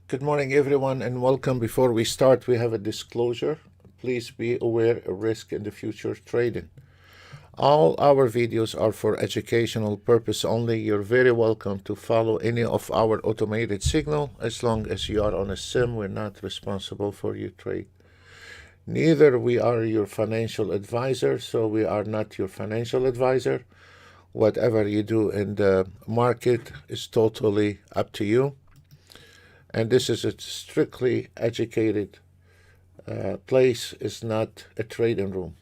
Good morning, everyone, and welcome. Before we start, we have a disclosure. Please be aware of risk in the future trading. All our videos are for educational purpose only. You're very welcome to follow any of our automated signal. As long as you are on a sim, we're not responsible for your trade. Neither we are your financial advisor, so we are not your financial advisor. Whatever you do in the market is totally up to you. And this is a strictly educated place, is not a trading room.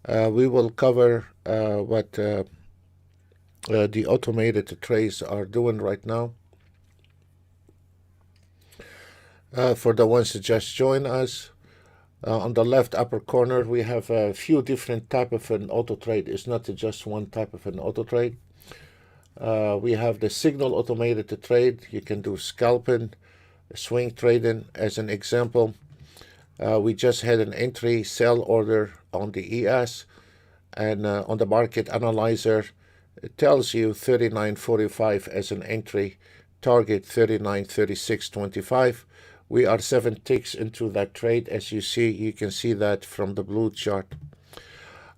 We will cover what the automated trades are doing right now. For the ones that just joined us, on the left upper corner, we have a few different type of an auto trade. It's not just one type of an auto trade. We have the signal automated trade. You can do scalping, swing trading as an example. We just had an entry sell order on the ES, and on the market analyzer, it tells you 39.45 as an entry, target 39.36.25. We are 7 ticks into that trade. As you see, you can see that from the blue chart.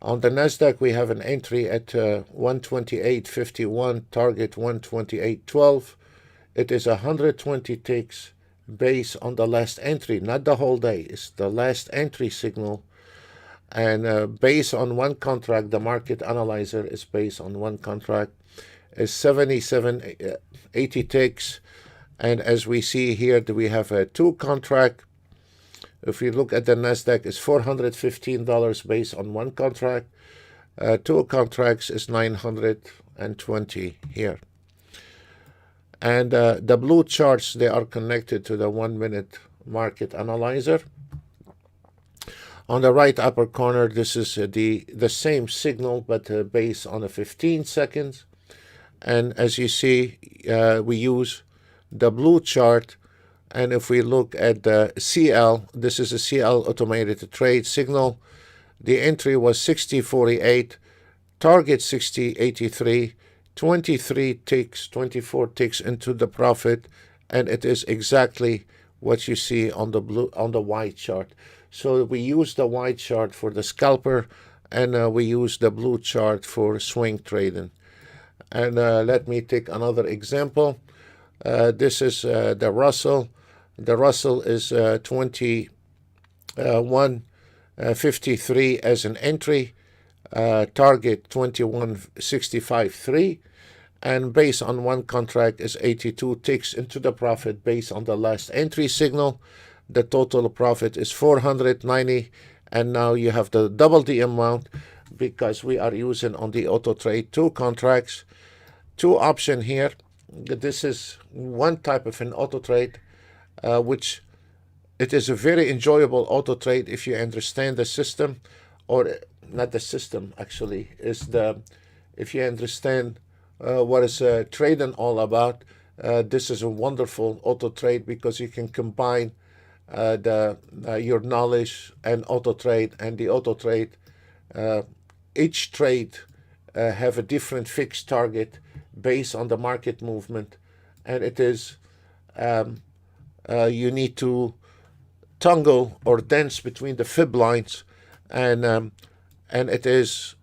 On the Nasdaq, we have an entry at 128.51, target 128.12. It is 120 ticks based on the last entry, not the whole day. It's the last entry signal. And based on one contract, the market analyzer is based on one contract, is 80 ticks. And as we see here, we have a 2 contract. If you look at the Nasdaq, it's $415 based on 1 contract. 2 contracts is 920 here. And the blue charts, they are connected to the 1-minute market analyzer. On the right upper corner, this is the same signal, but based on a 15 seconds. And as you see, we use the blue chart. And if we look at the CL, this is a CL automated trade signal. The entry was 60.48, target 60.83, 23 ticks, 24 ticks into the profit, and it is exactly what you see on the white chart. So we use the white chart for the scalper, and we use the blue chart for swing trading. And let me take another example. This is the Russell. The Russell is 21.53 as an entry, target 21.65.3, and based on 1 contract is 82 ticks into the profit based on the last entry signal. The total profit is 490, and now you have to double the amount because we are using on the auto trade 2 contracts, 2 option here. This is one type of an auto trade, which it is a very enjoyable auto trade if you understand the system, or not the system actually, is if you understand what is trading all about. This is a wonderful auto trade because you can combine your knowledge and auto trade, and the auto trade, each trade have a different fixed target based on the market movement, and it is you need to toggle or dance between the fib lines, and it is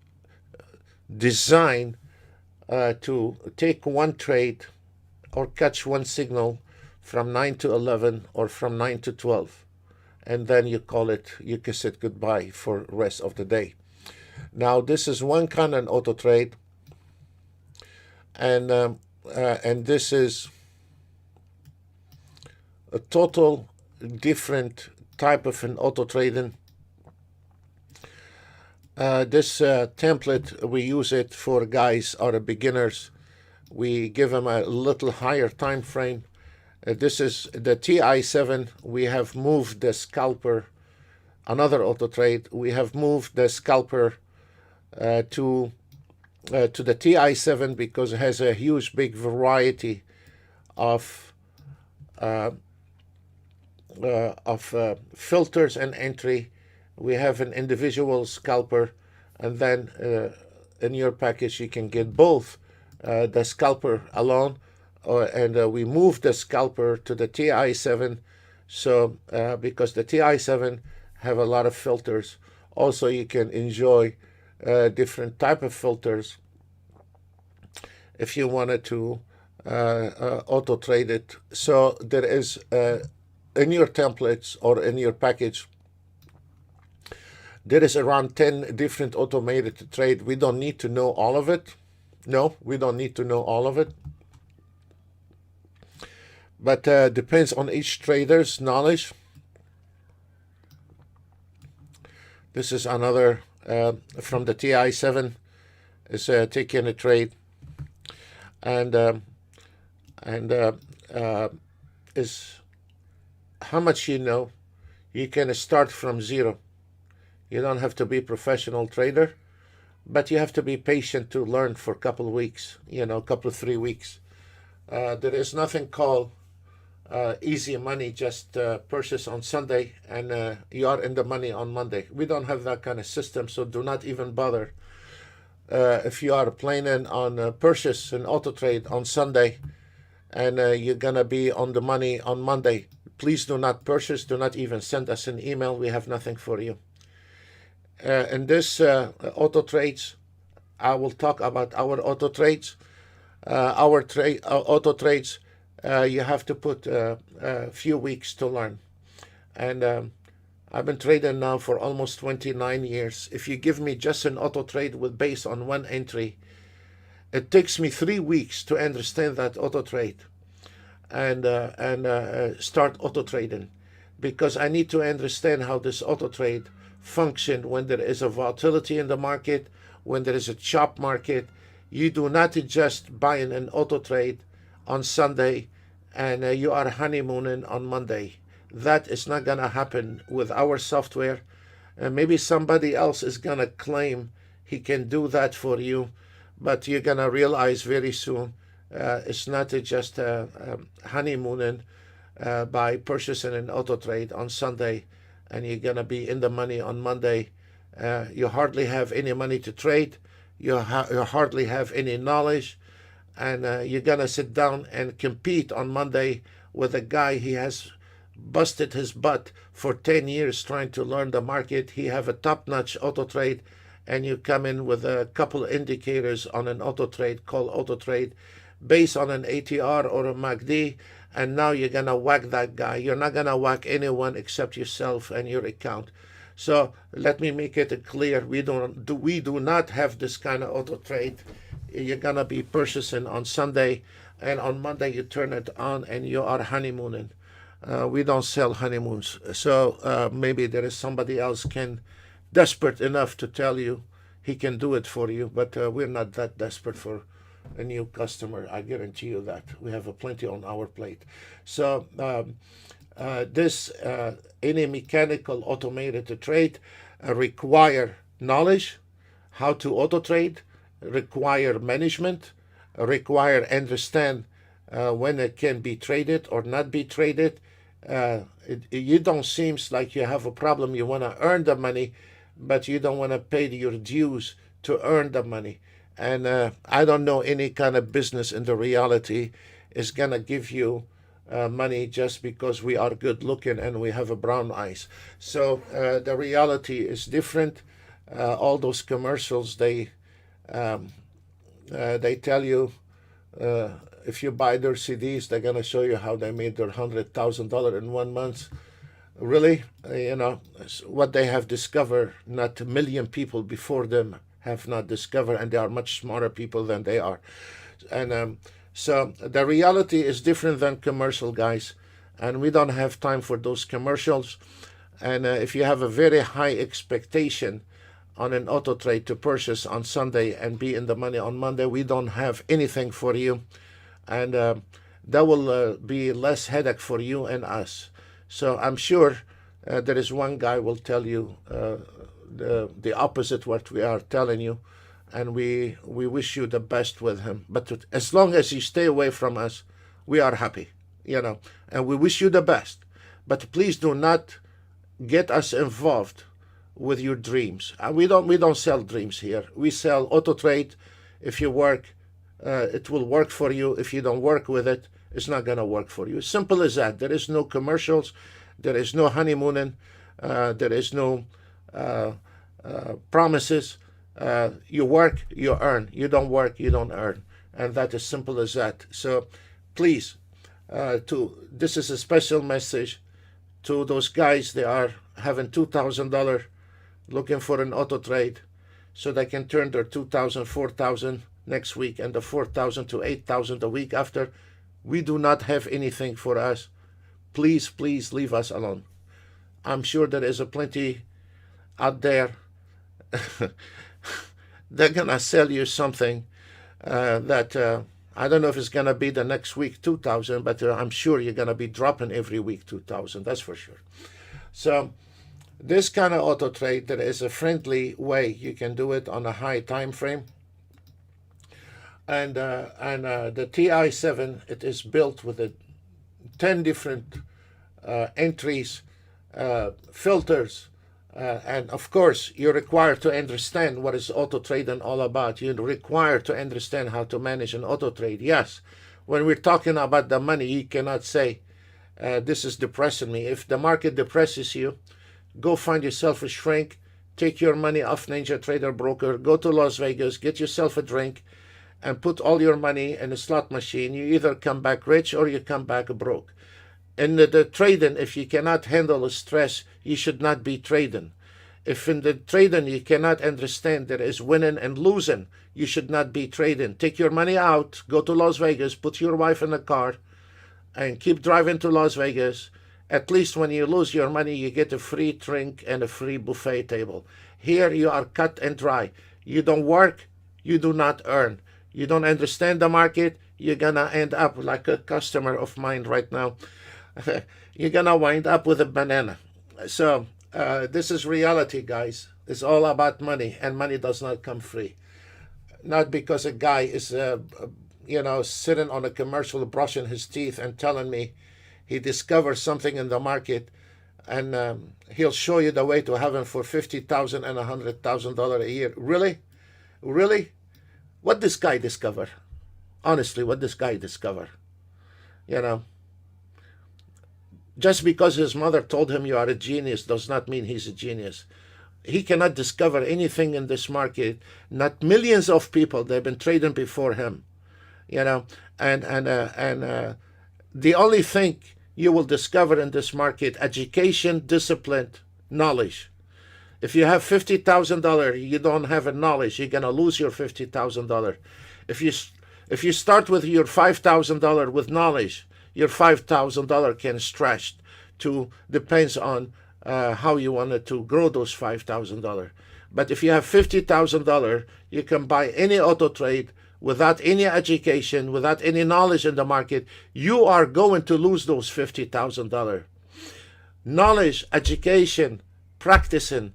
designed to take one trade or catch one signal from 9 to 11 or from 9 to 12, and then you kiss it goodbye for the rest of the day. Now this is one kind of auto trade, and this is a total different type of an auto trading. This template, we use it for guys or beginners. We give them a little higher time frame. This is the TI7. We have moved the scalper, another auto trade. We have moved the scalper to the TI7 because it has a huge big variety of filters and entry. We have an individual scalper, and then in your package you can get both the scalper alone and we moved the scalper to the TI7. So because the TI7 have a lot of filters, also you can enjoy different type of filters if you wanted to auto trade it. So there is in your templates or in your package, there is around 10 different automated trade. We don't need to know all of it. No, we don't need to know all of it. But depends on each trader's knowledge. This is another from the TI7 is taking a trade, and is how much you know. You can start from zero. You don't have to be a professional trader, but you have to be patient to learn for a couple of weeks, a couple of 3 weeks. There is nothing called easy money, just purchase on Sunday and you are in the money on Monday. We don't have that kind of system, so do not even bother. If you are planning on purchase and auto trade on Sunday and you're gonna be on the money on Monday, please do not purchase. Do not even send us an email. We have nothing for you. In this auto trades, I will talk about our auto trades. Our auto trades, you have to put a few weeks to learn. And I've been trading now for almost 29 years. If you give me just an auto trade with based on one entry, it takes me 3 weeks to understand that auto trade and start auto trading, because I need to understand how this auto trade function when there is a volatility in the market, when there is a chop market. You do not just buy an auto trade on Sunday and you are honeymooning on Monday. That is not going to happen with our software. Maybe somebody else is going to claim he can do that for you, but you're going to realize very soon it's not just honeymooning by purchasing an auto trade on Sunday and you're going to be in the money on Monday. You hardly have any money to trade. You hardly have any knowledge, and you're going to sit down and compete on Monday with a guy he has busted his butt for 10 years trying to learn the market. He have a top-notch auto trade, and you come in with a couple indicators on an auto trade called auto trade based on an ATR or a MACD, and now you're going to whack that guy. You're not going to whack anyone except yourself and your account. So let me make it clear, we do not have this kind of auto trade. You're gonna be purchasing on Sunday, and on Monday you turn it on and you are honeymooning. We don't sell honeymoons. So maybe there is somebody else desperate enough to tell you he can do it for you, but we're not that desperate for a new customer. I guarantee you that. We have plenty on our plate. So any mechanical automated trade require knowledge, how to auto trade, require management, require understand when it can be traded or not be traded. You don't seem like you have a problem. You want to earn the money, but you don't want to pay your dues to earn the money. And I don't know any kind of business in the reality is gonna give you money just because we are good looking and we have a brown eyes. So the reality is different. All those commercials, they tell you if you buy their CDs, they're gonna show you how they made their $100,000 in 1 month. Really, what they have discovered, not a million people before them have not discovered, and they are much smarter people than they are. And so the reality is different than commercial, guys, and we don't have time for those commercials. And if you have a very high expectation on an auto trade to purchase on Sunday and be in the money on Monday, we don't have anything for you, and that will be less headache for you and us. So I'm sure there is one guy will tell you the opposite what we are telling you, and we wish you the best with him. But as long as you stay away from us, we are happy, and we wish you the best. But please do not get us involved with your dreams. We don't sell dreams here. We sell auto trade. If you work it will work for you. If you don't work with it, it's not going to work for you. Simple as that. There is no commercials. There is no honeymooning. There is no promises. You work, you earn. You don't work, you don't earn. And that is simple as that. So please, this is a special message to those guys. They are having $2,000 looking for an auto trade so they can turn their 2,000, 4,000 next week and the 4,000 to 8,000 a week after. We do not have anything for us. Please, please leave us alone. I'm sure there is a plenty out there. They're going to sell you something that I don't know if it's going to be the next week 2,000, but I'm sure you're going to be dropping every week 2,000. That's for sure. So this kind of auto trade, there is a friendly way you can do it on a high time frame. And the TI7, it is built with 10 different entries, filters, and of course you're required to understand what is auto trading all about. You're required to understand how to manage an auto trade. Yes, when we're talking about the money, you cannot say this is depressing me. If the market depresses you, go find yourself a shrink, take your money off Ninja Trader Broker, go to Las Vegas, get yourself a drink, and put all your money in a slot machine. You either come back rich or you come back broke. In the trading, if you cannot handle the stress, you should not be trading. If in the trading you cannot understand there is winning and losing, you should not be trading. Take your money out, go to Las Vegas, put your wife in the car, and keep driving to Las Vegas. At least when you lose your money, you get a free drink and a free buffet table. Here you are cut and dry. You don't work, you do not earn. You don't understand the market, you're gonna end up like a customer of mine right now. You're gonna wind up with a banana. So this is reality, guys. It's all about money, and money does not come free. Not because a guy is sitting on a commercial brushing his teeth and telling me he discovered something in the market, and he'll show you the way to heaven for $50,000 and $100,000 a year. Really? What this guy discover? Honestly, what this guy discover? Just because his mother told him you are a genius does not mean he's a genius. He cannot discover anything in this market. Not millions of people, they've been trading before him. And the only thing you will discover in this market, education, discipline, knowledge. If you have $50,000, you don't have a knowledge, you're gonna lose your $50,000. If you start with your $5,000 with knowledge, your $5,000 can stretch to, depends on how you wanted to grow those $5,000. But if you have $50,000, you can buy any auto trade without any education, without any knowledge in the market. You are going to lose those $50,000. Knowledge, education, practicing.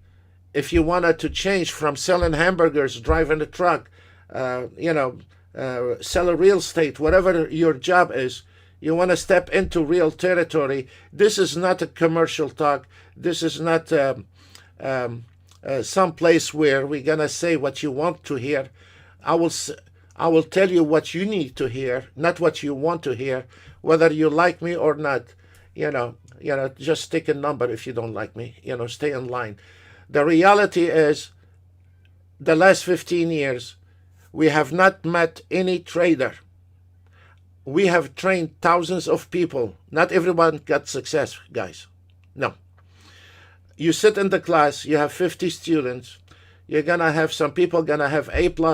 If you wanted to change from selling hamburgers, driving a truck, sell a real estate, whatever your job is, you want to step into real territory. This is not a commercial talk. This is not some place where we're gonna say what you want to hear. I will tell you what you need to hear, not what you want to hear. Whether you like me or not, just take a number if you don't like me. Stay in line. The reality is, the last 15 years, we have not met any trader. We have trained thousands of people. Not everyone got success, guys. No. You sit in the class, you have 50 students. You're going to have some people going to have A+, B+,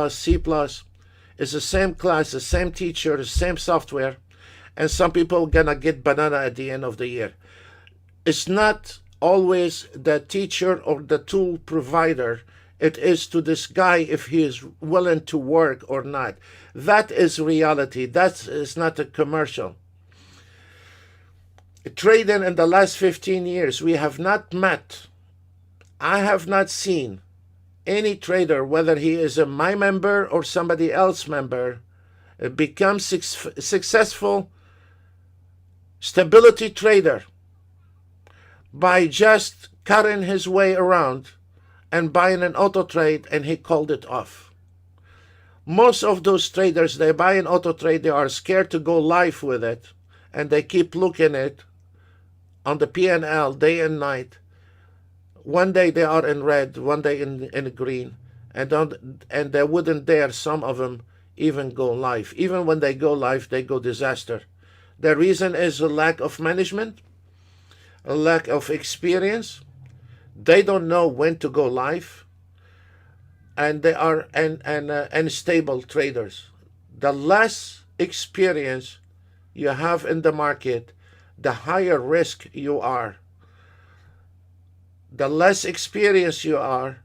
C+. It's the same class, the same teacher, the same software. And some people going to get banana at the end of the year. It's not always the teacher or the tool provider. It is to this guy if he is willing to work or not. That is reality. That is not a commercial. Trading in the last 15 years, we have not met. I have not seen any trader, whether he is my member or somebody else's member, become successful stability trader by just cutting his way around and buying an auto trade, and he called it off. Most of those traders, they buy an auto trade, they are scared to go live with it, and they keep looking at it on the P&L day and night. One day they are in red, one day in green, and they wouldn't dare, some of them, even go live. Even when they go live, they go disaster. The reason is a lack of management, a lack of experience. They don't know when to go live, and they are unstable traders. The less experience you have in the market, the higher risk you are. The less experience you are,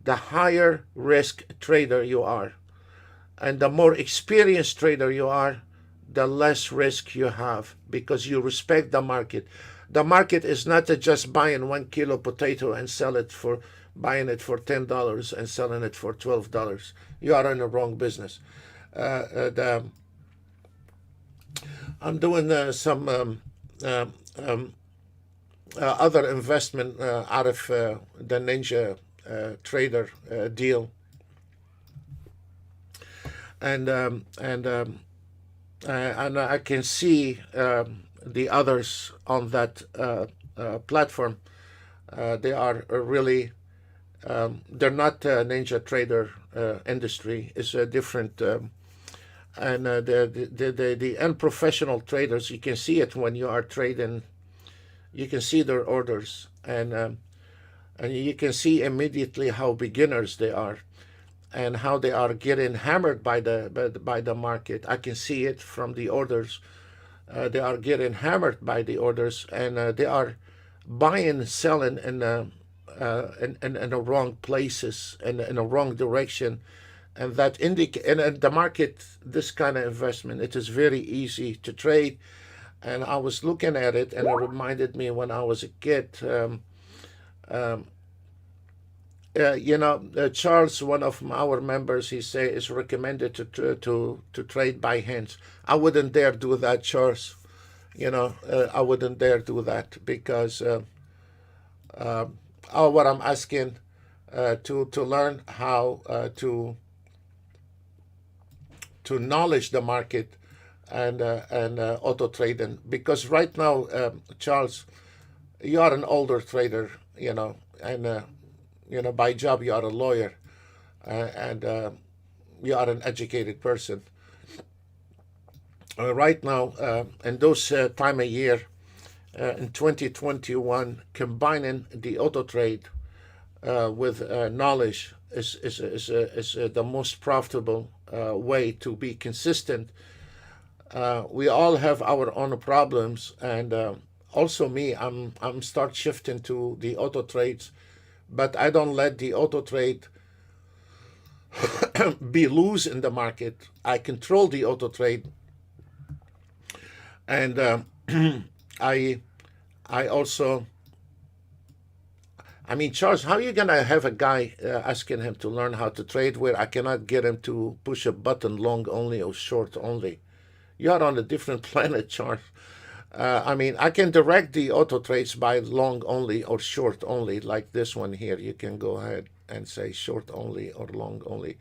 the higher risk trader you are. And the more experienced trader you are, the less risk you have, because you respect the market. The market is not just buying 1 kilo potato and buying it for $10 and selling it for $12. You are in the wrong business. I'm doing some other investment out of the Ninja Trader deal, and I can see the others on that platform. They are really they're not Ninja Trader industry. It's a different. And the unprofessional traders, you can see it when you are trading. You can see their orders, and you can see immediately how beginners they are, and how they are getting hammered by the market. I can see it from the orders. They are getting hammered by the orders, and they are buying, selling in the wrong places, and in the wrong direction. And that and the market, this kind of investment, it is very easy to trade. And I was looking at it, and it reminded me when I was a kid. Charles, one of our members, he say is recommended to trade by hands. I wouldn't dare do that, Charles. I wouldn't dare do that, because what I'm asking to learn how to knowledge the market and auto trading, because right now, Charles, you are an older trader, and by job you are a lawyer, and you are an educated person. Right now, in those time of year, in 2021, combining the auto trade with knowledge is the most profitable way to be consistent. We all have our own problems, and also me, I'm start shifting to the auto trades, but I don't let the auto trade be loose in the market. I control the auto trade, and I also. I mean, Charles, how are you going to have a guy asking him to learn how to trade where I cannot get him to push a button long only or short only? You are on a different planet, Charles. I can direct the auto trades by long only or short only, like this one here. You can go ahead and say short only or long only.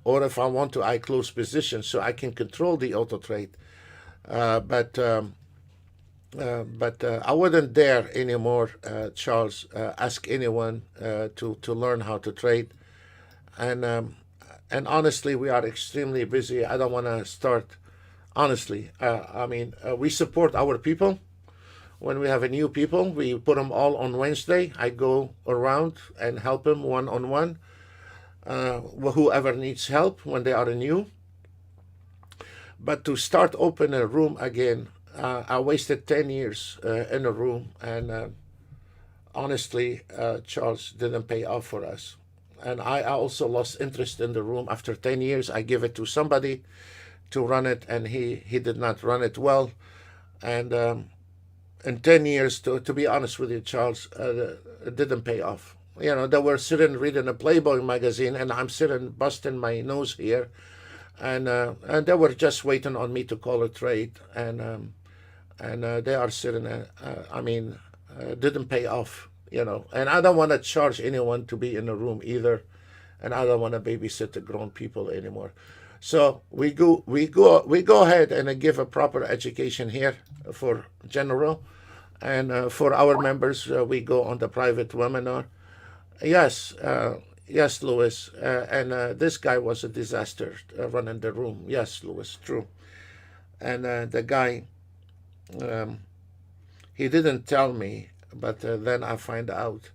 Or if I want to, I close position, so I can control the auto trade. But I wouldn't dare anymore, Charles, ask anyone to learn how to trade. And honestly, we are extremely busy. I don't want to start. Honestly, we support our people. When we have a new people, we put them all on Wednesday. I go around and help them one-on-one. Whoever needs help when they are new. But to start open a room again, I wasted 10 years in a room, and honestly, Charles, didn't pay off for us. And I also lost interest in the room. After 10 years, I give it to somebody to run it, and he did not run it well. And in 10 years, to be honest with you, Charles, it didn't pay off. They were sitting reading a Playboy magazine, and I'm sitting busting my nose here. And they were just waiting on me to call a trade, and they are sitting. Didn't pay off, And I don't want to charge anyone to be in the room either, and I don't want to babysit the grown people anymore. So we go ahead and give a proper education here for general, and for our members, we go on the private webinar. Yes, yes, Louis. And this guy was a disaster running the room. Yes, Louis, true. And the guy, um, he didn't tell me, but then I find out.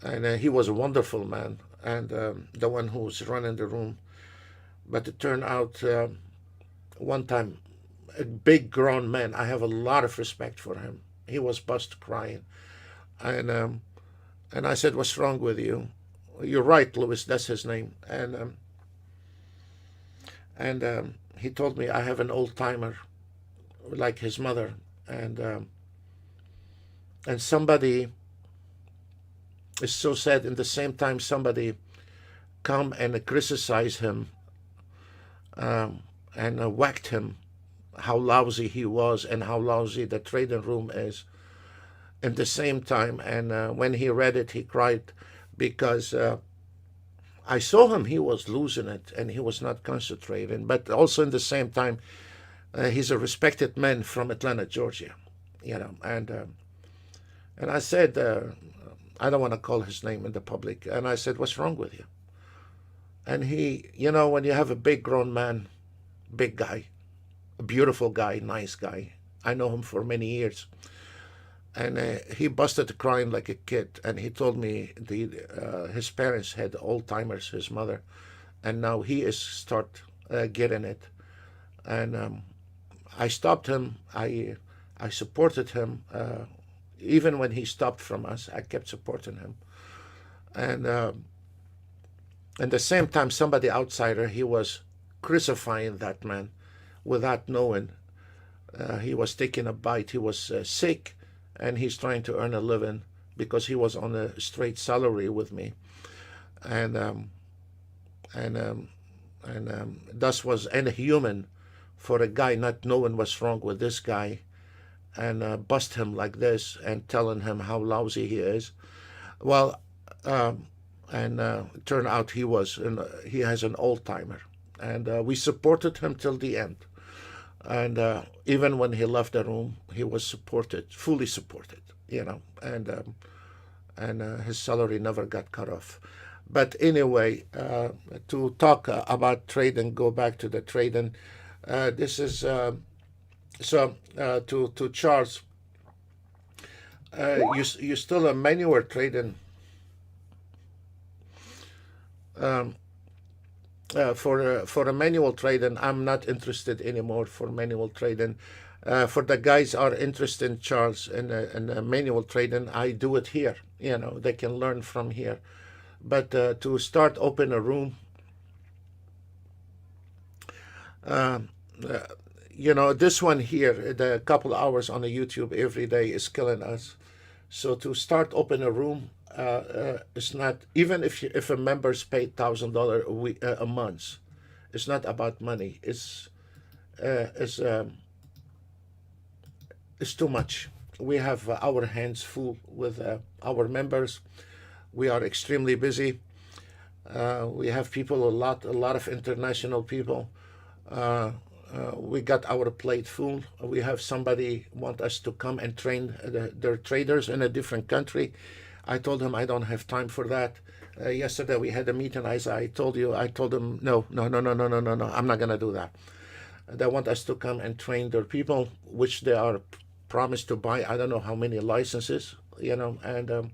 And he was a wonderful man, and the one who was running the room. But it turned out one time, a big grown man, I have a lot of respect for him. He was bust crying. And I said, "What's wrong with you?" "You're right, Louis, that's his name." And he told me, "I have an old timer like his mother." And somebody, it's so sad, in the same time somebody come and criticize him, and whacked him, how lousy he was and how lousy the trading room is in the same time. And when he read it, he cried, because I saw him, he was losing it and he was not concentrating. But also in the same time, he's a respected man from Atlanta, Georgia, and I said, I don't want to call his name in the public, and I said, "What's wrong with you?" And he, when you have a big grown man, big guy, a beautiful guy, nice guy, I know him for many years, and he busted crying like a kid, and he told me his parents had Alzheimer's, his mother, and now he is start getting it. And I stopped him. I supported him. Even when he stopped from us, I kept supporting him. And at the same time, somebody outsider, he was crucifying that man without knowing. He was taking a bite. He was sick, and he's trying to earn a living because he was on a straight salary with me. And thus was inhuman for a guy not knowing what's wrong with this guy, and bust him like this and telling him how lousy he is. Well, and turned out he has an old timer, and we supported him till the end. And even when he left the room, he was supported, fully supported, and his salary never got cut off. But anyway, to talk about trading, go back to the trading. This is to Charles. You still a manual trading. For a manual trading, I'm not interested anymore for manual trading. For the guys are interested, Charles, in manual trading, I do it here. They can learn from here. But to start open a room, this one here, the couple hours on the YouTube every day is killing us. So to start open a room, it's not, even if a member's paid $1,000 a week, a month, it's not about money. It's too much. We have our hands full with our members. We are extremely busy. We have people, a lot of international people. We got our plate full. We have somebody want us to come and train their traders in a different country. I told him I don't have time for that. Yesterday we had a meeting. I told them no, I'm not gonna do that. They want us to come and train their people, which they are promised to buy. I don't know how many licenses, and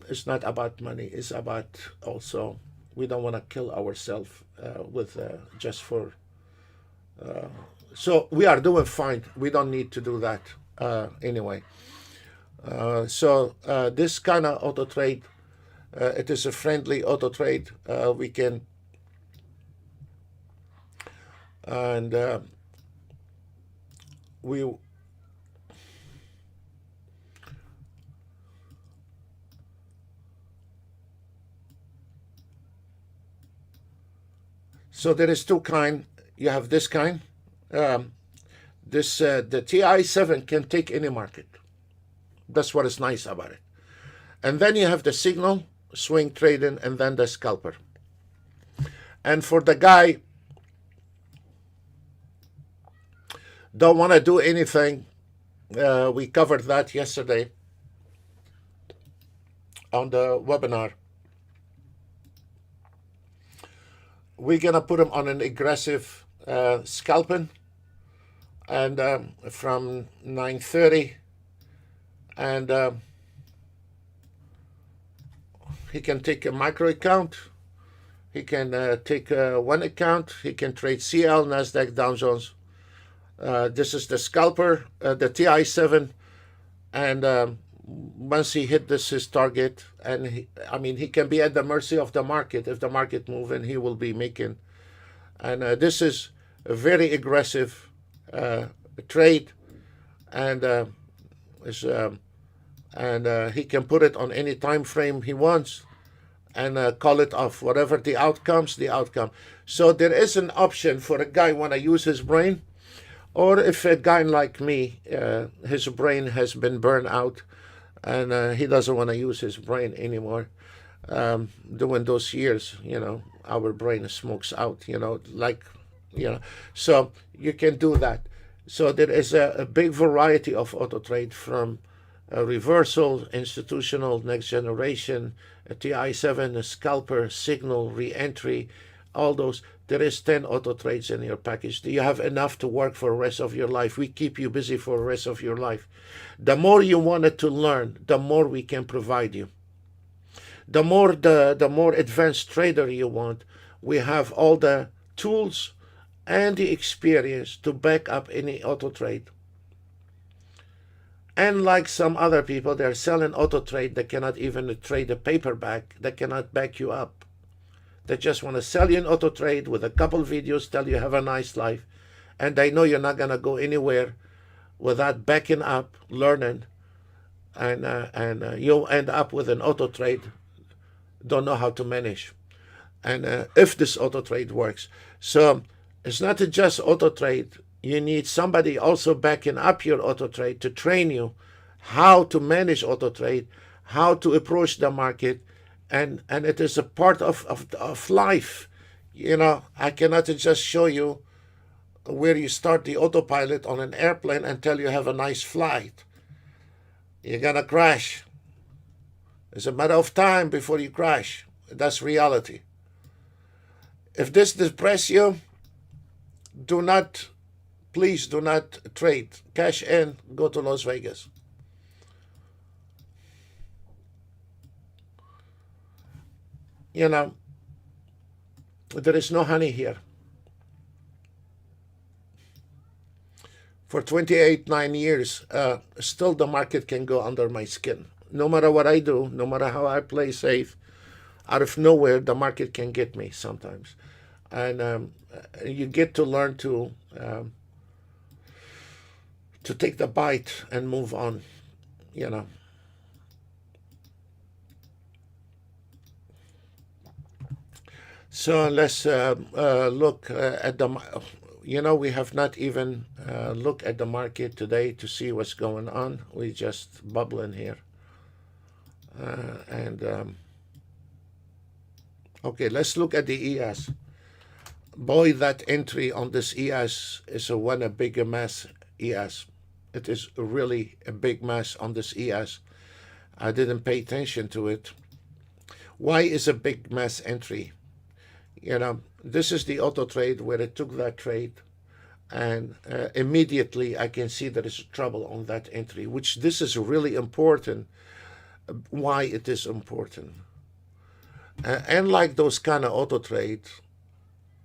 it's not about money. It's about also, we don't want to kill ourselves with just for. So we are doing fine. We don't need to do that anyway. So this kind of auto trade, it is a friendly auto trade. We can, and we. So there is two kind. You have this kind. The TI7 can take any market. That's what is nice about it. And then you have the signal, swing trading, and then the scalper. And for the guy don't want to do anything, we covered that yesterday on the webinar. We're gonna put him on an aggressive scalping, and from 9:30, and he can take a micro account. He can take one account. He can trade CL, Nasdaq, Dow Jones. This is the scalper, the TI7, and once he hit his target, and he can be at the mercy of the market. If the market moves, and he will be making. And this is a very aggressive trade, and he can put it on any time frame he wants, and call it off. Whatever the outcomes, the outcome. So there is an option for a guy want to use his brain, or if a guy like me, his brain has been burned out, and he doesn't want to use his brain anymore. Doing those years, our brain smokes out, so you can do that. So there is a big variety of auto trade, from reversal, institutional, next generation, a TI7, a scalper, signal, re-entry, all those. There is 10 auto trades in your package. Do you have enough to work for the rest of your life? We keep you busy for the rest of your life. The more you wanted to learn, the more we can provide you. The more advanced trader you want, we have all the tools and the experience to back up any auto trade. And like some other people, they're selling auto trade, they cannot even trade a paperback, they cannot back you up. They just want to sell you an auto trade with a couple videos, tell you have a nice life, and they know you're not going to go anywhere without backing up, learning, and you'll end up with an auto trade, don't know how to manage. And if this auto trade works. So it's not just auto trade. You need somebody also backing up your auto trade to train you how to manage auto trade, how to approach the market, and it is a part of life. I cannot just show you where you start the autopilot on an airplane and tell you have a nice flight. You're gonna crash. It's a matter of time before you crash. That's reality. If this depresses you, please do not trade. Cash in, go to Las Vegas. There is no honey here. For 9 years, still the market can go under my skin. No matter what I do, no matter how I play safe, out of nowhere, the market can get me sometimes. And you get to learn to take the bite and move on, So let's look at we have not even looked at the market today to see what's going on. We just bubbling here. Okay, let's look at the ES. Boy, that entry on this ES is a big mess ES. It is really a big mess on this ES. I didn't pay attention to it. Why is a big mess entry? This is the auto trade where it took that trade, and immediately I can see there is trouble on that entry, which this is really important. Why it is important? And like those kind of auto trades,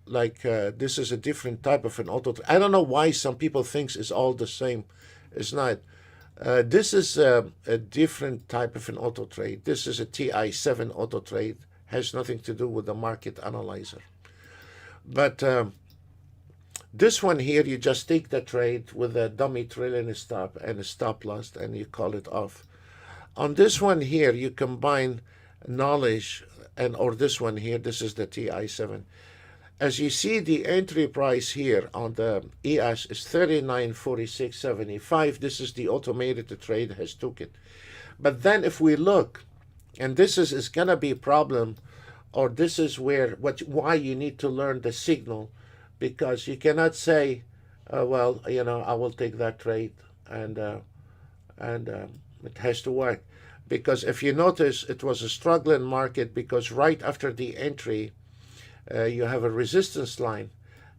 this is a different type of an auto trade. I don't know why some people think it's all the same. It's not. This is a different type of an auto trade. This is a TI7 auto trade. Has nothing to do with the market analyzer. But this one here, you just take the trade with a dummy trailing stop and a stop loss, and you call it off. On this one here, you combine knowledge, or this one here, this is the TI7. As you see, the entry price here on the ES is 39.4675. This is the automated trade has took it. But then if we look, and this is going to be a problem or this is why you need to learn the signal, because you cannot say, well, I will take that trade, and it has to work. Because if you notice, it was a struggling market, because right after the entry, you have a resistance line.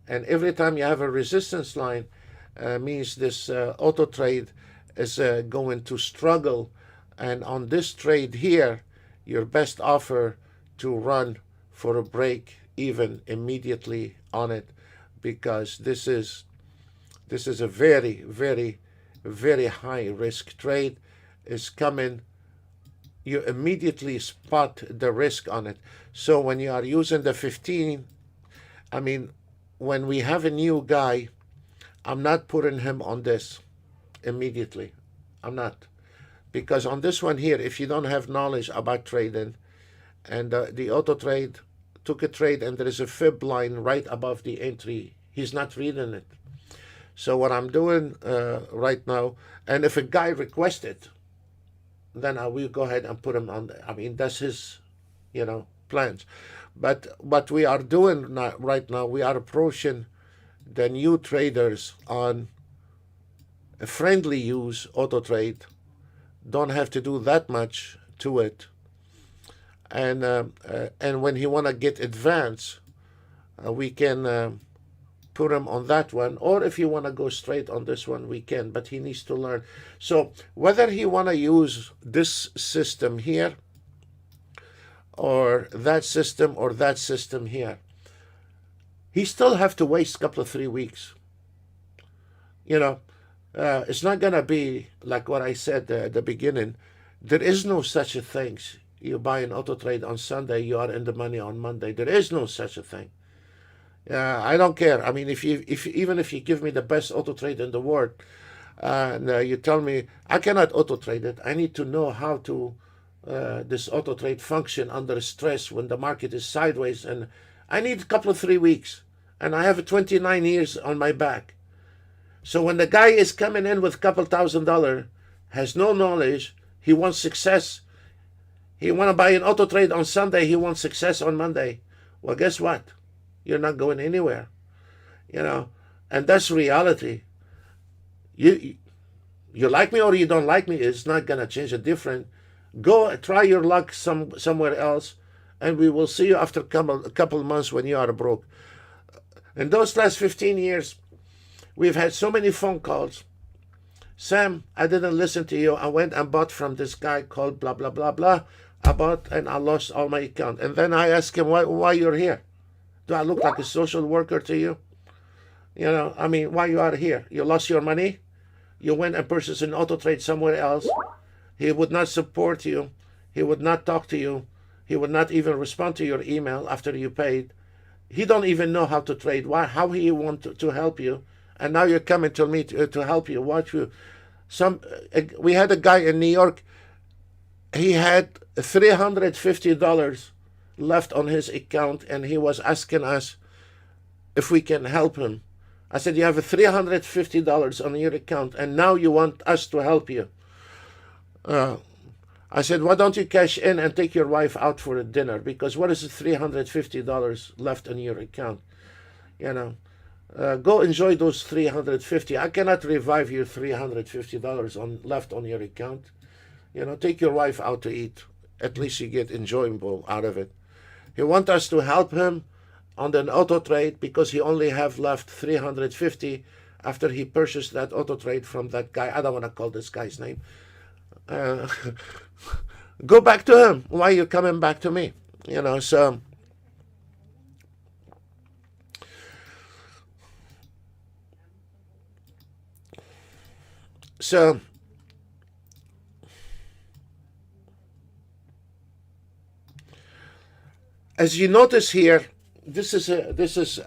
And every time you have a resistance line, means this auto trade is going to struggle. And on this trade here, your best offer to run for a break even immediately on it, because this is a very, very, very high risk trade is coming. You immediately spot the risk on it. So when you are using the 15, I mean, when we have a new guy, I'm not putting him on this immediately. I'm not. Because on this one here, if you don't have knowledge about trading, and the auto trade took a trade and there is a fib line right above the entry, he's not reading it. So what I'm doing right now, and if a guy requests it, then I will go ahead and put him on. I mean, that's his, plans. But what we are doing right now, we are approaching the new traders on a friendly use auto trade. Don't have to do that much to it. And when he want to get advanced, we can put him on that one. Or if you want to go straight on this one, we can. But he needs to learn. So whether he want to use this system here, or that system here, he still have to waste a couple of 3 weeks. It's not going to be like what I said at the beginning. There is no such a thing. You buy an auto trade on Sunday, you are in the money on Monday. There is no such a thing. I don't care. I mean, even if you give me the best auto trade in the world, and you tell me I cannot auto trade it, I need to know how to this auto trade function under stress when the market is sideways, and I need a couple of 3 weeks, and I have 29 years on my back. So when the guy is coming in with a couple $1,000, has no knowledge, he wants success. He want to buy an auto trade on Sunday, he wants success on Monday. Well, guess what? You're not going anywhere, and that's reality. You like me or you don't like me, it's not gonna change a difference. Go try your luck somewhere else, and we will see you after a couple months when you are broke. In those last 15 years, we've had so many phone calls. Sam, I didn't listen to you. I went and bought from this guy called blah, blah, blah, blah. I bought and I lost all my account. And then I asked him, why you're here? Do I look like a social worker to you? Why you are here? You lost your money? You went and purchased an auto trade somewhere else. He would not support you. He would not talk to you. He would not even respond to your email after you paid. He don't even know how to trade. How he want to help you? And now you're coming to me to help you. We had a guy in New York. He had $350 left on his account, and he was asking us if we can help him. I said, you have $350 on your account, and now you want us to help you. I said, why don't you cash in and take your wife out for a dinner? Because what is $350 left on your account? Go enjoy those $350. I cannot revive your $350 left on your account. Take your wife out to eat. At least you get enjoyable out of it. He wants us to help him on an auto trade because he only have left $350 after he purchased that auto trade from that guy. I don't want to call this guy's name. Go back to him. Why are you coming back to me? So as you notice here, this is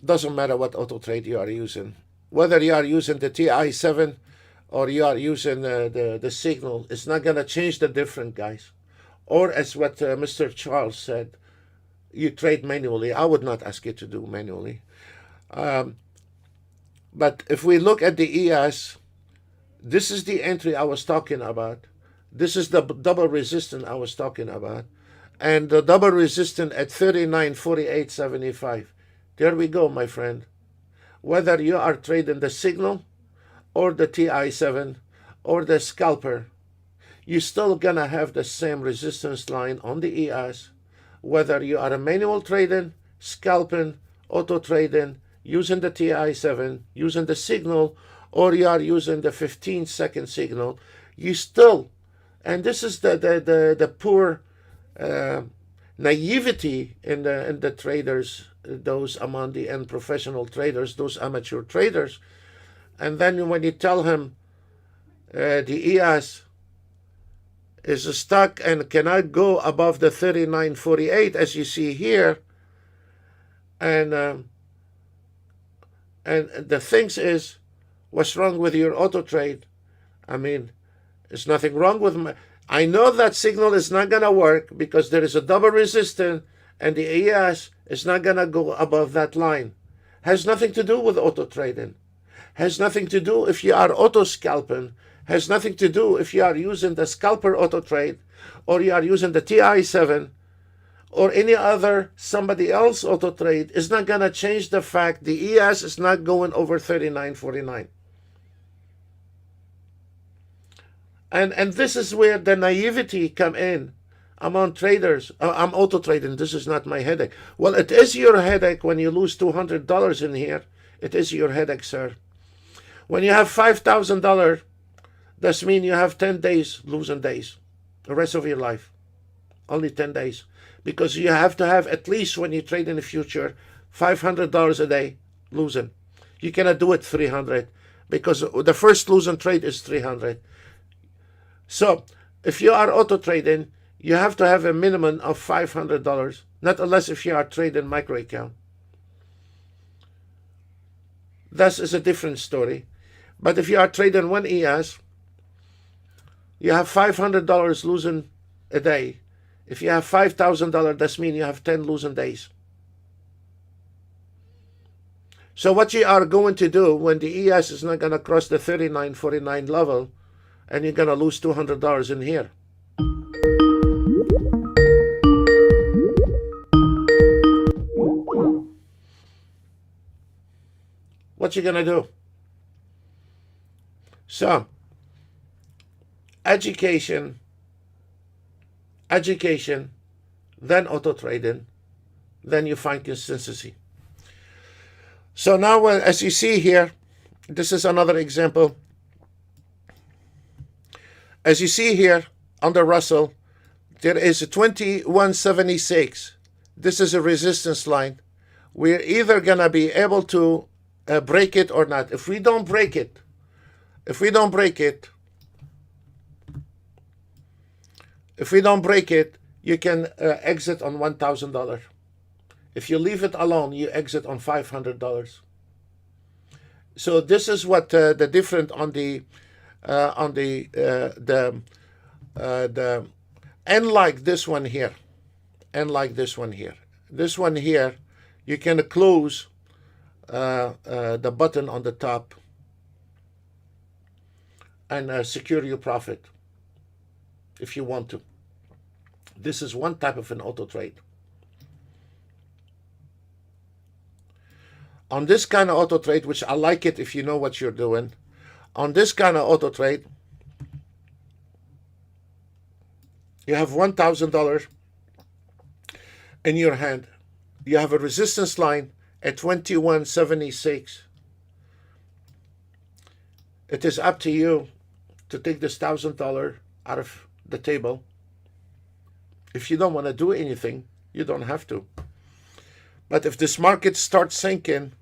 doesn't matter what auto trade you are using, whether you are using the TI7 or you are using the signal. It's not gonna change the difference, guys. Or as what Mr. Charles said, you trade manually. I would not ask you to do manually. But if we look at the ES, this is the entry I was talking about. This is the double resistance I was talking about. and the double resistance at 39.48.75. There we go, my friend. Whether you are trading the signal or the TI7 or the scalper, you're still gonna have the same resistance line on the ES, whether you are a manual trading, scalping, auto trading, using the TI7, using the signal, or you are using the 15-second signal. You still, and this is the poor naivety in the traders, those among the unprofessional traders, those amateur traders. And then when you tell him the ES is stuck and cannot go above the 39.48, as you see here, and the things is, what's wrong with your auto trade? I mean, there's nothing wrong with my. I know that signal is not gonna work because there is a double resistance, and the ES is not gonna go above that line. Has nothing to do with auto trading. Has nothing to do if you are auto scalping. Has nothing to do if you are using the scalper auto trade, or you are using the TI7, or any other somebody else auto trade. Is not gonna change the fact the ES is not going over 39.49. And this is where the naivety come in among traders. I'm auto trading. This is not my headache. Well, it is your headache when you lose $200 in here. It is your headache, sir. When you have $5,000, that means you have 10 days losing days, the rest of your life. Only 10 days. Because you have to have at least, when you trade in the future, $500 a day losing. You cannot do it 300 because the first losing trade is 300. So if you are auto trading, you have to have a minimum of $500, not unless if you are trading micro account. That is a different story. But if you are trading one ES, you have $500 losing a day. If you have $5,000, that means you have 10 losing days. So what you are going to do when the ES is not going to cross the 39.49 level, and you're going to lose $200 in here. What you going to do? So, education, then auto trading, then you find consistency. So now, as you see here, this is another example. As you see here on the Russell, there is a 2176. This is a resistance line. We're either gonna be able to break it or not. If we don't break it, you can exit on $1,000. If you leave it alone, you exit on $500. So this is what the difference on the unlike this one here, this one here, you can close the button on the top and secure your profit if you want to. This is one type of an auto trade. On this kind of auto trade, which I like it if you know what you're doing, on this kind of auto trade, you have $1,000 in your hand. You have a resistance line at 2176. It is up to you to take this $1,000 out of the table. If you don't want to do anything, you don't have to. But if this market starts sinking,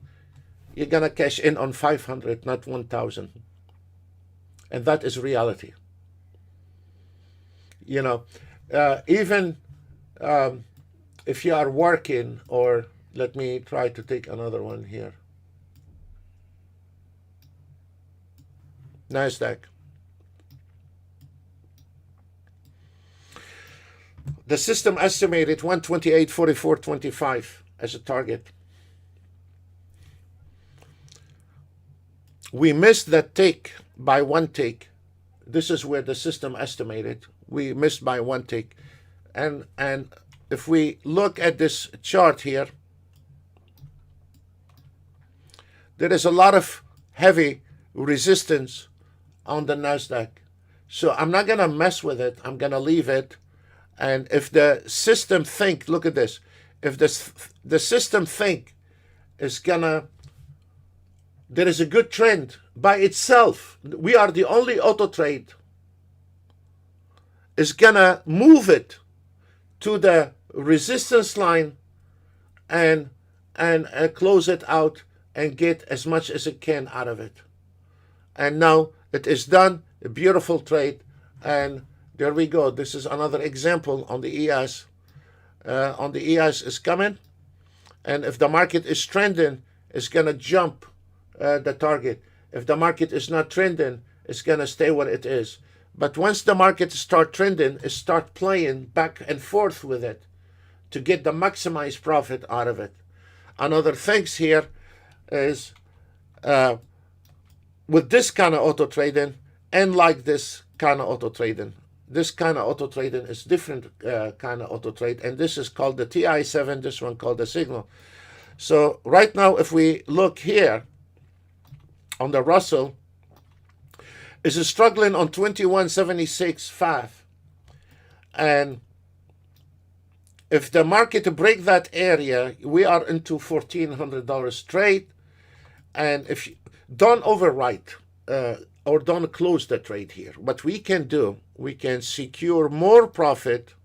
you're going to cash in on 500, not 1,000. And that is reality. You know, even if you are working, or let me try to take another one here. NASDAQ. The system estimated 128.44.25 as a target. We missed that tick by one tick. This is where the system estimated. We missed by one tick. And if we look at this chart here, there is a lot of heavy resistance on the Nasdaq. So I'm not going to mess with it. I'm going to leave it. And if the system think, look at this, if the system think is going to, there is a good trend by itself, we are the only auto trade, is going to move it to the resistance line and close it out and get as much as it can out of it. And now it is done, a beautiful trade, and there we go. This is another example on the ES. On the ES is coming, and if the market is trending, it's going to jump the target. If the market is not trending, it's going to stay where it is. But once the market start trending, it start playing back and forth with it to get the maximized profit out of it. Another things here is with this kind of auto trading and like this kind of auto trading. This kind of auto trading is different kind of auto trade, and this is called the TI7, this one called the signal. So right now, if we look here on the Russell, is struggling on 2176.5, and if the market break that area, we are into $1,400 trade. And if you don't overwrite or don't close the trade here, what we can do, we can secure more profit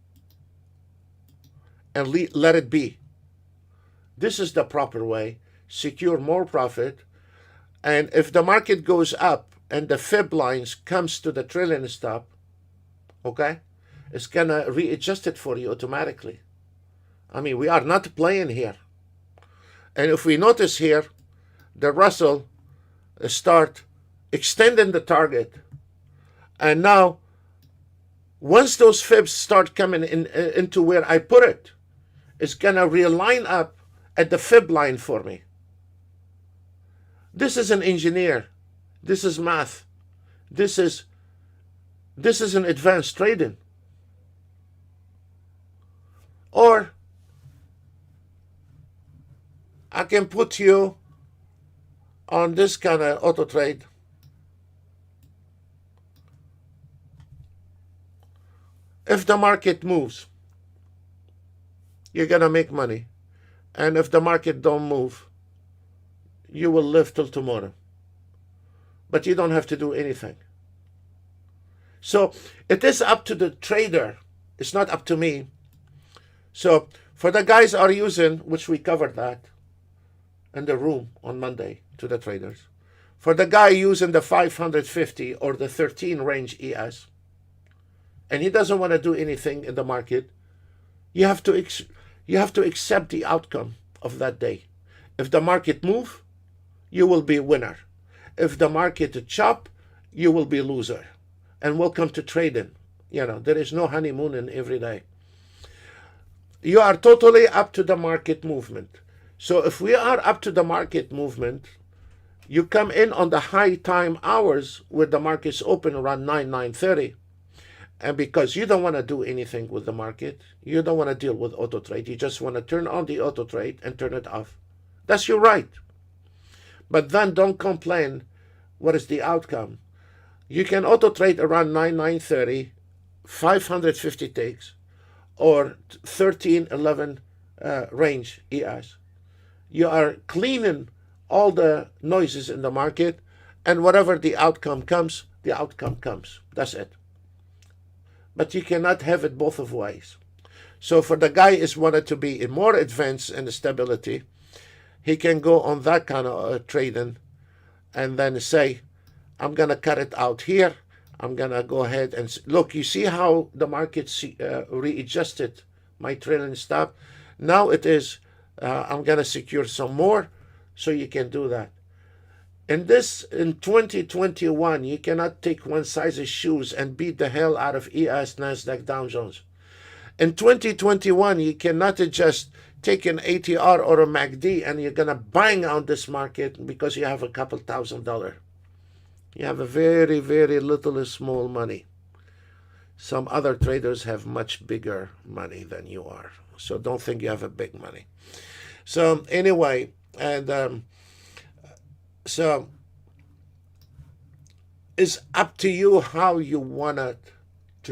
and let it be. This is the proper way. Secure more profit. And if the market goes up and the fib lines comes to the trailing stop, okay, it's going to readjust it for you automatically. I mean, we are not playing here. And if we notice here, the Russell start extending the target. And now, once those fibs start coming into where I put it, it's going to realign up at the fib line for me. This is an engineer. This is math. This is an advanced trading. Or I can put you on this kind of auto trade. If the market moves, you're going to make money. And if the market don't move, you will live till tomorrow. But you don't have to do anything. So it is up to the trader. It's not up to me. So for the guys are using, which we covered that in the room on Monday to the traders. For the guy using the 550 or the 13 range ES, and he doesn't want to do anything in the market, you have to accept the outcome of that day. If the market move, you will be winner. If the market chop, you will be loser. And welcome to trading. You know, there is no honeymooning every day. You are totally up to the market movement. So if we are up to the market movement, you come in on the high time hours where the market's open around 9:30. And because you don't want to do anything with the market, you don't want to deal with auto trade, you just want to turn on the auto trade and turn it off. That's your right. But then don't complain what is the outcome. You can auto trade around 9:30, 550 ticks, or 1311 range ES. You are cleaning all the noises in the market, and whatever the outcome comes, the outcome comes. That's it. But you cannot have it both of ways. So for the guy is wanted to be in more advanced in the stability, he can go on that kind of trading and then say, I'm going to cut it out here. I'm going to go ahead and look, you see how the market readjusted my trailing stop. Now it is, I'm going to secure some more, so you can do that. In 2021, you cannot take one size's shoes and beat the hell out of ES, NASDAQ, Dow Jones. In 2021, you cannot just take an ATR or a MACD and you're going to bang on this market because you have a couple $1,000. You have a very, very little small money. Some other traders have much bigger money than you are. So don't think you have a big money. So anyway, and so it's up to you how you want to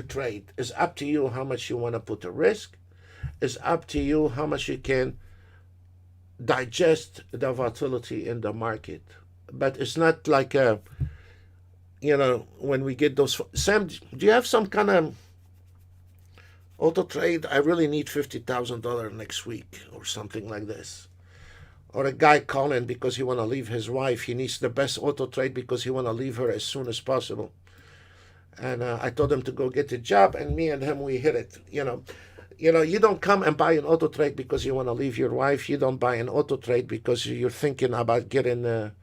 trade. It's up to you how much you want to put a risk. It's up to you how much you can digest the volatility in the market. But it's not like when we get those. Sam, do you have some kind of auto trade? I really need $50,000 next week or something like this. Or a guy calling because he want to leave his wife. He needs the best auto trade because he want to leave her as soon as possible. And I told him to go get a job, and me and him, we hit it. You don't come and buy an auto trade because you want to leave your wife. You don't buy an auto trade because you're thinking about getting a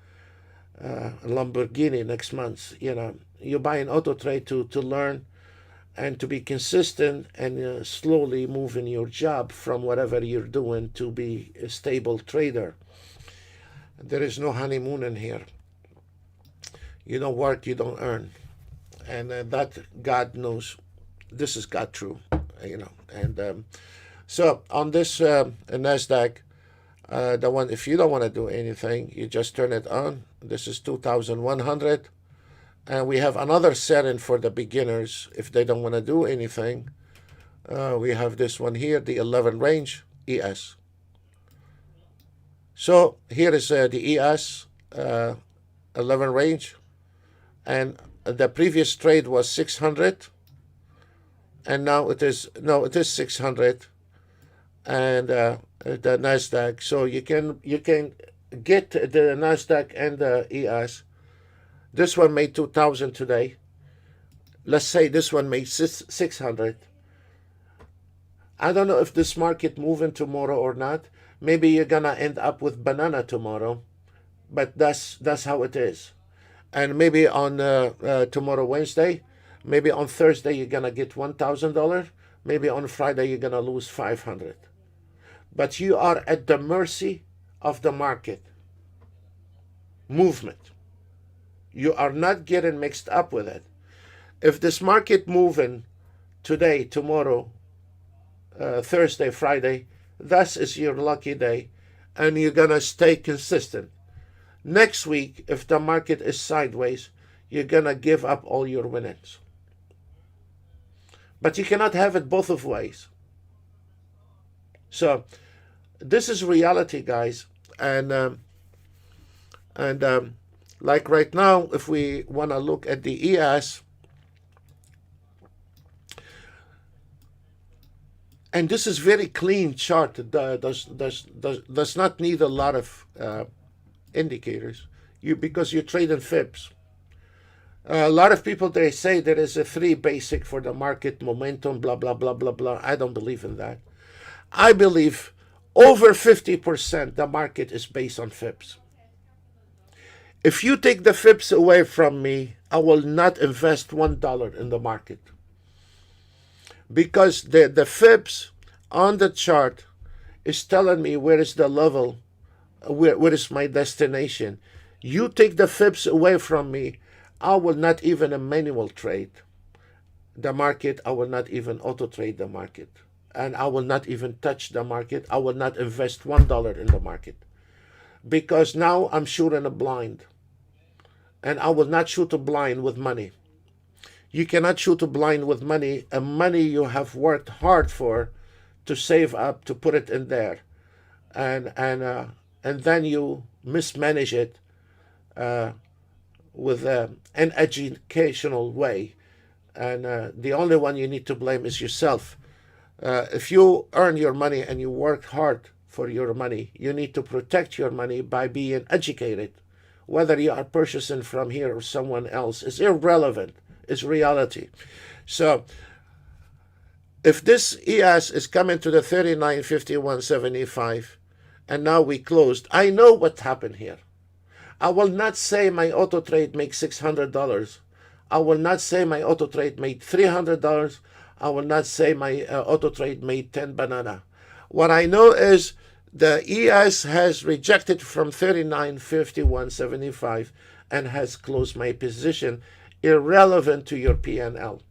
Lamborghini next month. You buy an auto trade to learn and to be consistent and slowly moving your job from whatever you're doing to be a stable trader. There is no honeymoon in here. You don't work, you don't earn. And that God knows, this is God true, And so on this NASDAQ, the one, if you don't want to do anything, you just turn it on. This is 2,100. And we have another setting for the beginners if they don't want to do anything. We have this one here, the 11 range, ES. So here is the ES 11 range. And the previous trade was 600. And now it is 600. And the NASDAQ. So you can get the NASDAQ and the ES. This one made 2,000 today. Let's say this one made 600. I don't know if this market moving tomorrow or not. Maybe you're gonna end up with banana tomorrow, but that's how it is. And maybe on tomorrow Wednesday, maybe on Thursday you're gonna get $1,000. Maybe on Friday you're gonna lose 500. But you are at the mercy of the market movement. You are not getting mixed up with it. If this market moving today, tomorrow, Thursday, Friday, that is your lucky day, and you're gonna stay consistent. Next week, if the market is sideways, you're gonna give up all your winnings. But you cannot have it both of ways. So this is reality, guys, and like right now, if we want to look at the ES, and this is very clean chart. It does not need a lot of indicators. Because you trade in fibs. A lot of people, they say there is a 3 basic for the market, momentum, blah blah blah blah blah. I don't believe in that. I believe over 50% the market is based on fibs. If you take the fibs away from me, I will not invest $1 in the market. Because the fibs on the chart is telling me where is the level, where is my destination. You take the fibs away from me, I will not even a manual trade the market. I will not even auto trade the market. And I will not even touch the market. I will not invest $1 in the market. Because now I'm shooting a blind. And I will not shoot a blind with money. You cannot shoot a blind with money, and money you have worked hard for to save up, to put it in there. And then you mismanage it with an educational way. And the only one you need to blame is yourself. If you earn your money and you work hard for your money, you need to protect your money by being educated. Whether you are purchasing from here or someone else is irrelevant. It's reality. So if this ES is coming to the 39.51.75 and now we closed, I know what happened here. I will not say my auto trade makes $600. I will not say my auto trade made $300. I will not say my auto trade made 10 banana. What I know is the ES has rejected from 39.51.75 and has closed my position, irrelevant to your PNL.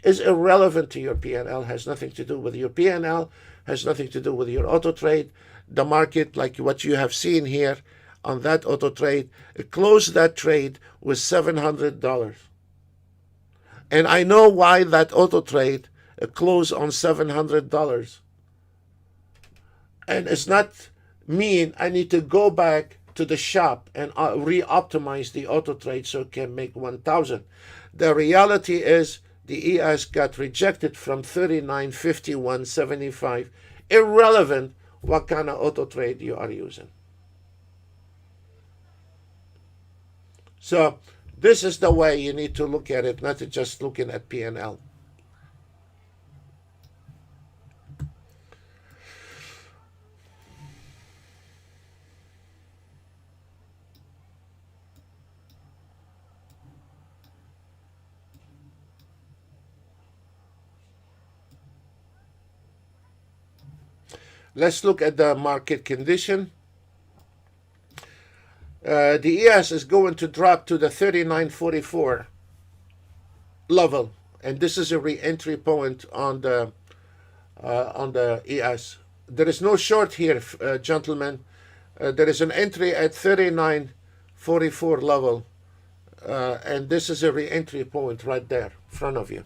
is irrelevant to your P&L, has nothing to do with your P&L, has nothing to do with your auto trade. The market, like what you have seen here on that auto trade, it closed that trade with $700. And I know why that auto trade closed on $700. And it's not mean I need to go back to the shop and re-optimize the auto trade so it can make 1,000. The reality is the ES got rejected from 39.51.75, irrelevant what kind of auto trade you are using. So this is the way you need to look at it, not just looking at P&L. Let's look at the market condition. The ES is going to drop to the 39.44 level, and this is a re-entry point on the ES. There is no short here, gentlemen. There is an entry at 39.44 level, and this is a re-entry point right there in front of you.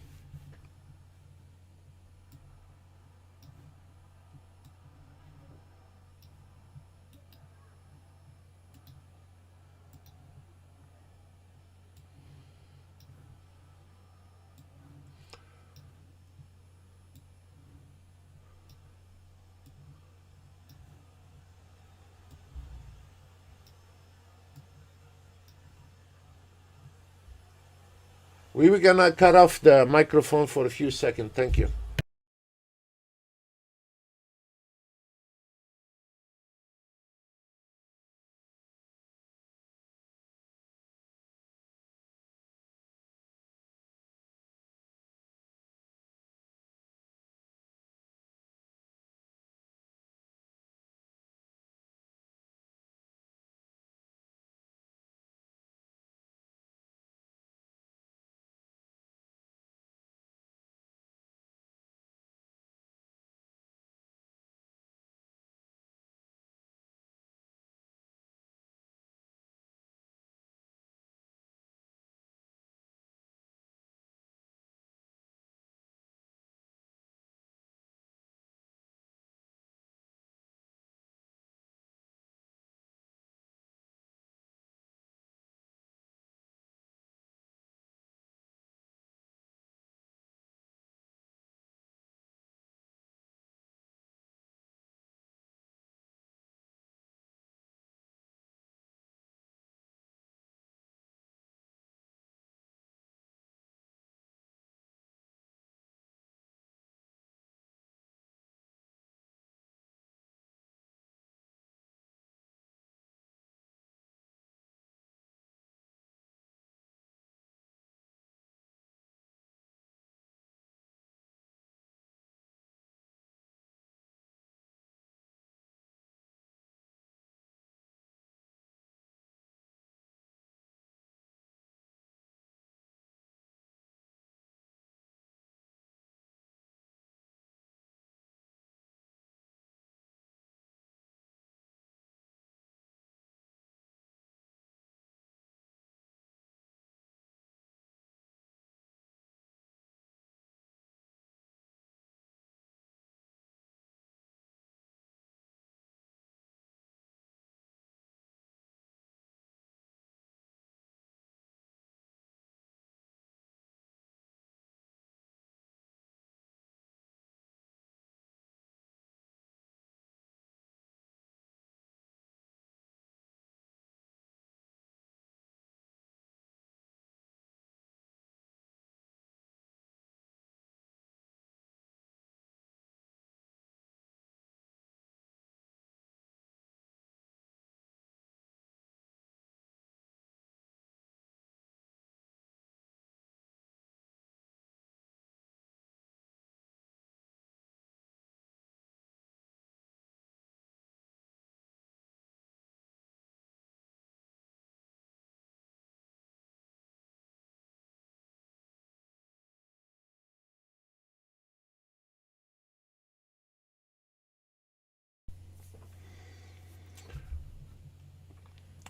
We were gonna cut off the microphone for a few seconds. Thank you.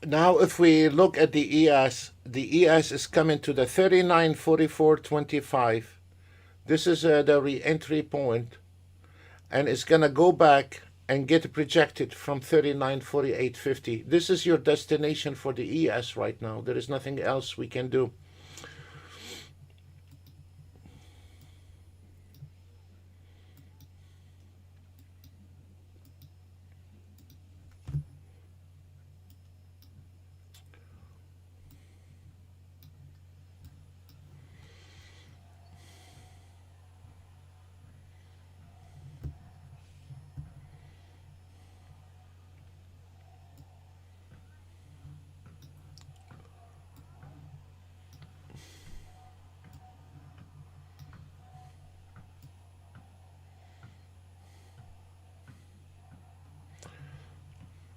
Now, if we look at the ES is coming to the 39.44.25. This is the re-entry point, and it's going to go back and get projected from 39.48.50. This is your destination for the ES right now. There is nothing else we can do.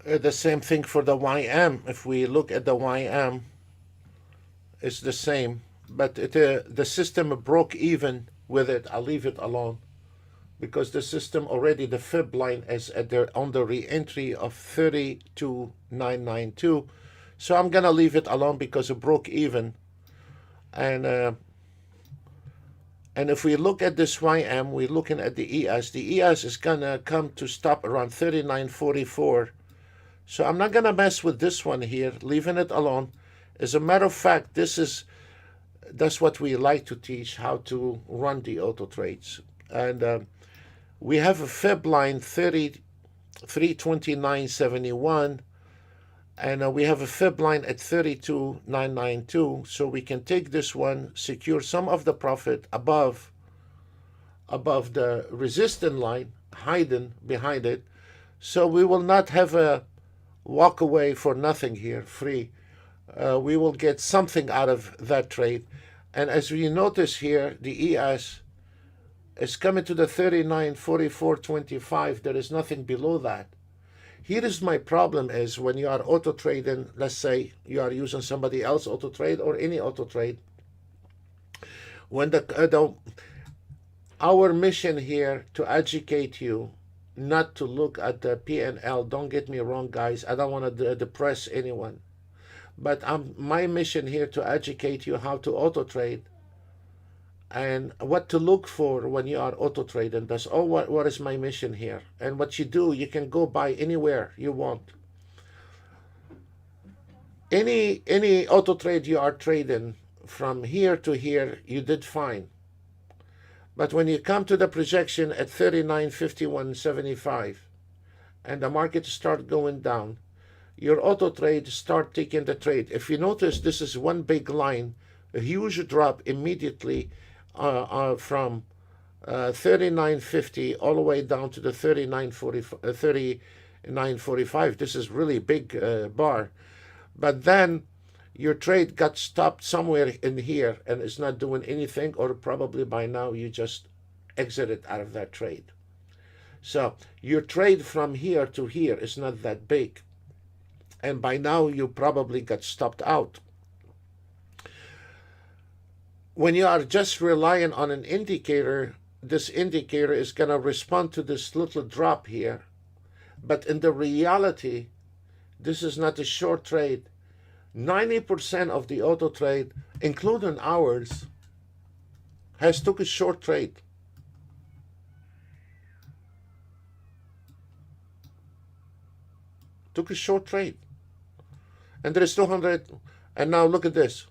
The same thing for the YM. If we look at the YM, it's the same, but the system broke even with it. I'll leave it alone because the system already, the fib line is on the re-entry of 32.992. So I'm gonna leave it alone because it broke even. And if we look at this YM, we're looking at the ES. The ES is gonna come to stop around 39.44. So I'm not going to mess with this one here, leaving it alone. As a matter of fact, that's what we like to teach, how to run the auto trades. And we have a fib line 33.29.71, and we have a fib line at 32.992. So we can take this one, secure some of the profit above the resistance line, hidden behind it. So we will not have a walk away for nothing here, free. We will get something out of that trade. And as we notice here, the ES is coming to the 39.44.25. There is nothing below that. Here is my problem is when you are auto trading, let's say you are using somebody else auto trade or any auto trade, when our mission here to educate you not to look at the P&L. Don't get me wrong, guys. I don't want to depress anyone. But my mission here to educate you how to auto trade and what to look for when you are auto trading. That's all what is my mission here. And what you do, you can go buy anywhere you want. Any auto trade you are trading from here to here, you did fine. But when you come to the projection at 39.51.75 and the market start going down, your auto trade start taking the trade. If you notice, this is one big line, a huge drop immediately from 39.50 all the way down to the 39.45. This is really big bar. But then your trade got stopped somewhere in here and is not doing anything, or probably by now you just exited out of that trade. So your trade from here to here is not that big, and by now you probably got stopped out. When you are just relying on an indicator, this indicator is going to respond to this little drop here, but in the reality, this is not a short trade. 90% of the auto trade, including ours, has took a short trade. Took a short trade. And there is 200, and now look at this.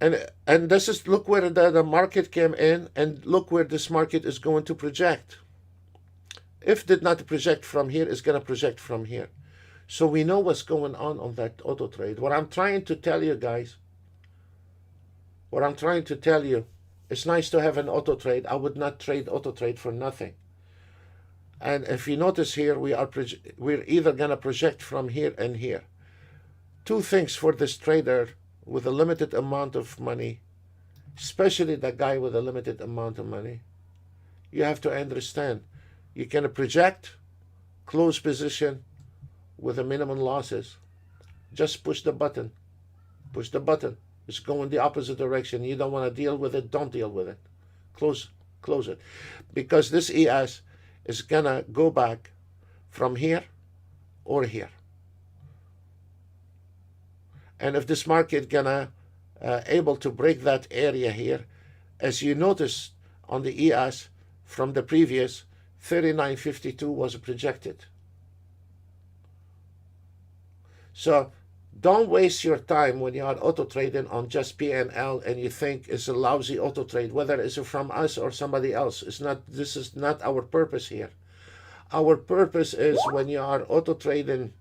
And this is, look where the market came in, and look where this market is going to project. If did not project from here, it's going to project from here. So we know what's going on that auto trade. What I'm trying to tell you guys, it's nice to have an auto trade. I would not trade auto trade for nothing. And if you notice here, we're either going to project from here and here. Two things for this trader with a limited amount of money, especially that guy with a limited amount of money. You have to understand, you can project, close position with a minimum losses. Just push the button. Push the button. It's going the opposite direction. You don't want to deal with it, don't deal with it. Close it. Because this ES is going to go back from here or here. And if this market gonna able to break that area here, as you notice on the ES from the previous, 39.52 was projected. So don't waste your time when you are auto trading on just PNL and you think it's a lousy auto trade, whether it's from us or somebody else. It's not. This is not our purpose here. Our purpose is when you are auto trading.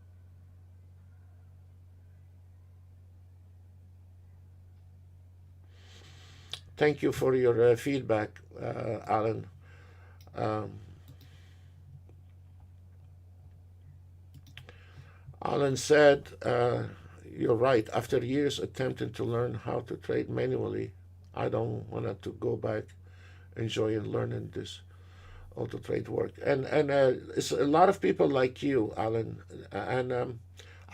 Thank you for your feedback, Alan. Alan said, you're right. After years attempting to learn how to trade manually, I don't want to go back enjoying learning this auto trade work. And it's a lot of people like you, Alan. And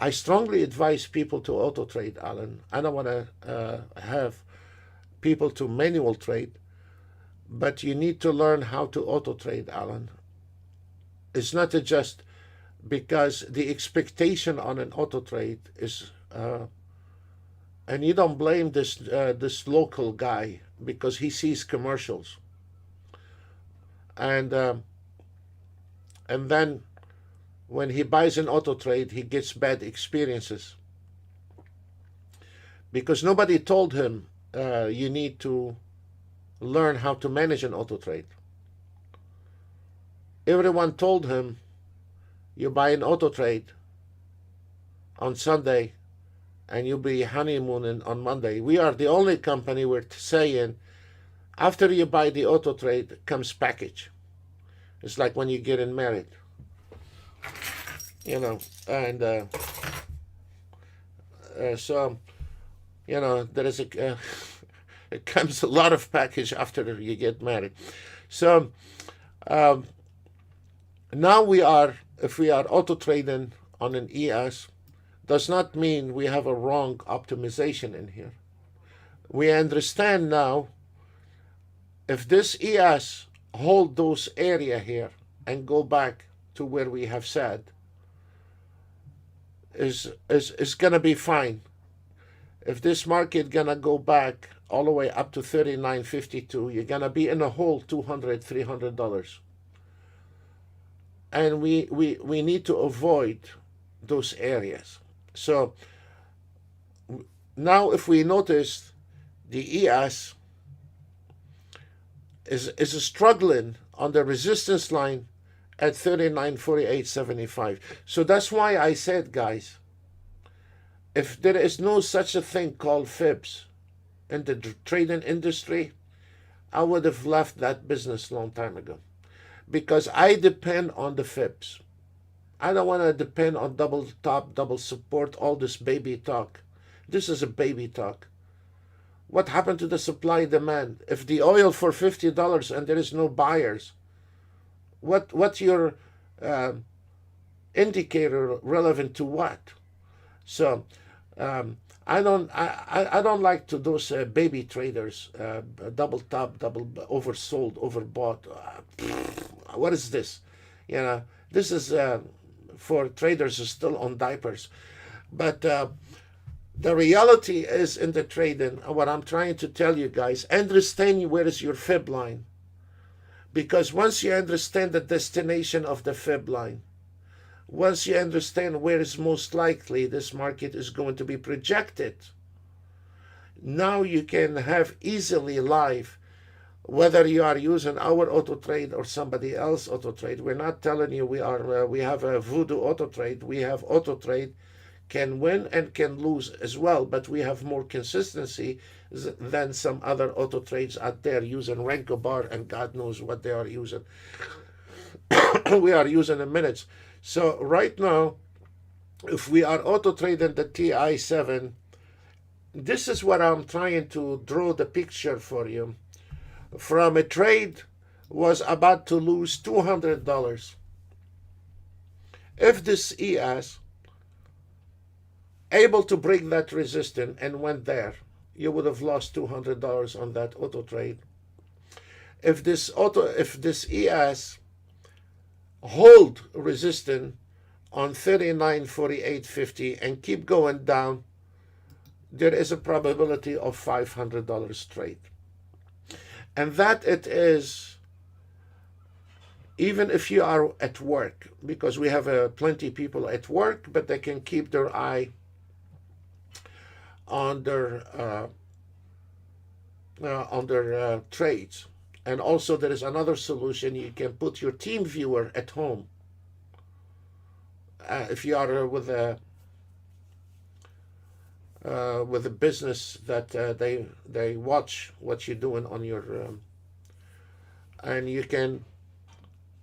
I strongly advise people to auto trade, Alan. I don't want to have people to manual trade, but you need to learn how to auto trade, Alan. It's not just because the expectation on an auto trade is, and you don't blame this local guy because he sees commercials, and then when he buys an auto trade, he gets bad experiences because nobody told him you need to learn how to manage an auto trade. Everyone told him, you buy an auto trade on Sunday and you'll be honeymooning on Monday. We are the only company we're saying after you buy the auto trade comes package. It's like when you're getting married, you know, and so, you know, there is a, it comes a lot of package after you get married. So now we are, if we are auto trading on an ES, does not mean we have a wrong optimization in here. We understand now if this ES hold those area here and go back to where we have said is gonna be fine. If this market gonna go back all the way up to 39.52, you're gonna be in a hole $200, $300. And we need to avoid those areas. So now if we notice the ES is struggling on the resistance line at 39.4875. So that's why I said, guys, if there is no such a thing called fibs in the trading industry, I would have left that business a long time ago. Because I depend on the fibs. I don't want to depend on double top, double support, all this baby talk. This is a baby talk. What happened to the supply and demand? If the oil for $50 and there is no buyers, what's your indicator relevant to what? So I don't like to those baby traders, double top, double oversold, overbought. What is this? You know, this is for traders who are still on diapers. But the reality is in the trading, what I'm trying to tell you guys, understand where is your fib line. Because once you understand the destination of the fib line, once you understand where is most likely this market is going to be projected, now you can have easily live, whether you are using our auto trade or somebody else auto trade. We're not telling you we have a voodoo auto trade. We have auto trade, can win and can lose as well, but we have more consistency than some other auto trades out there using Renko bar and God knows what they are using. We are using in minutes. So right now, if we are auto trading the TI7, this is what I'm trying to draw the picture for you. From a trade was about to lose $200. If this ES able to break that resistance and went there, you would have lost $200 on that auto trade. If this ES hold resistance on 39.48.50 and keep going down, there is a probability of $500 trade. And that it is, even if you are at work, because we have plenty people at work, but they can keep their eye on their trades. And also there is another solution. You can put your team viewer at home. If you are with a business that they watch what you're doing on your and you can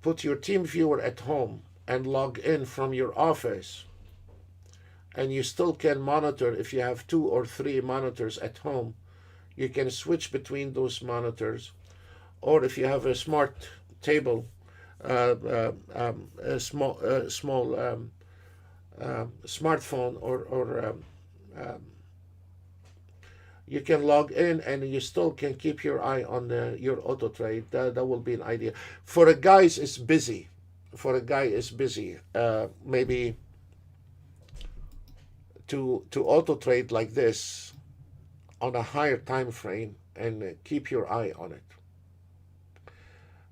put your team viewer at home and log in from your office, and you still can monitor. If you have 2 or 3 monitors at home, you can switch between those monitors. Or if you have a smart table, a small smartphone, or you can log in and you still can keep your eye on your auto trade. That will be an idea. For a guy is busy. Maybe to auto trade like this on a higher time frame and keep your eye on it.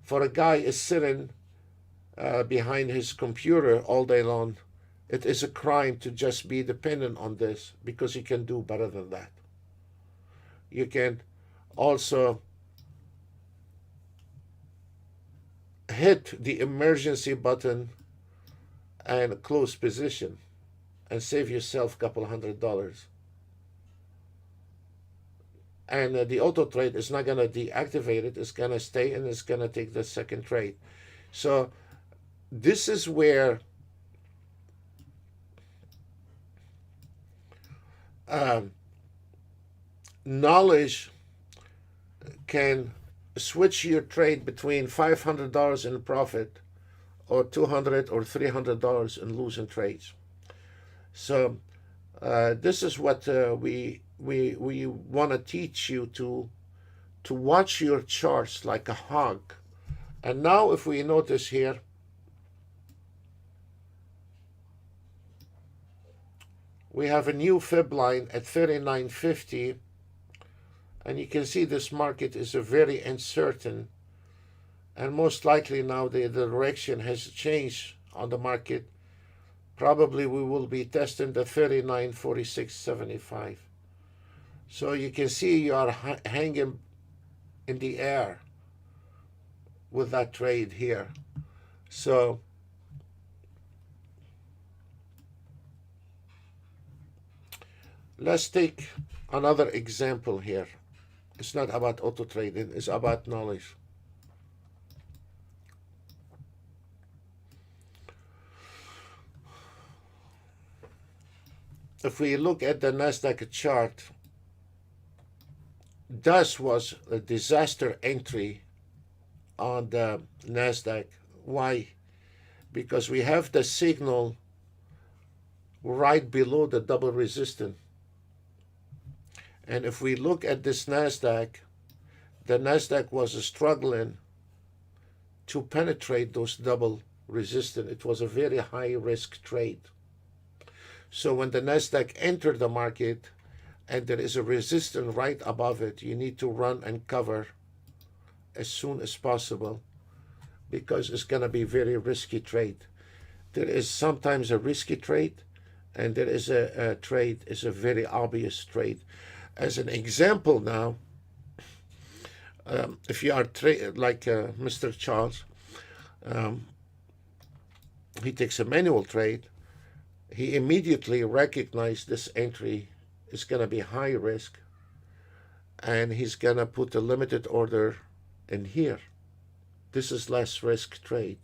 For a guy is sitting behind his computer all day long, it is a crime to just be dependent on this, because you can do better than that. You can also hit the emergency button and close position and save yourself a couple $100. And the auto trade is not going to deactivate it. It's going to stay, and it's going to take the second trade. So this is where knowledge can switch your trade between $500 in profit or $200 or $300 in losing trades. So this is what we want to teach you to watch your charts like a hawk. And now if we notice here, we have a new fib line at 39.50, and you can see this market is a very uncertain, and most likely now the direction has changed on the market. Probably we will be testing the 39.46.75. So you can see you are hanging in the air with that trade here. So let's take another example here. It's not about auto trading, it's about knowledge. If we look at the Nasdaq chart, this was a disaster entry on the Nasdaq. Why? Because we have the signal right below the double resistance. And if we look at this Nasdaq, the Nasdaq was struggling to penetrate those double resistance. It was a very high risk trade. So when the Nasdaq entered the market and there is a resistance right above it, you need to run and cover as soon as possible, because it's going to be very risky trade. There is sometimes a risky trade, and there is a trade is a very obvious trade. As an example now, if you are like Mr. Charles, he takes a manual trade. He immediately recognized this entry is going to be high risk, and he's going to put a limited order in here. This is less risk trade.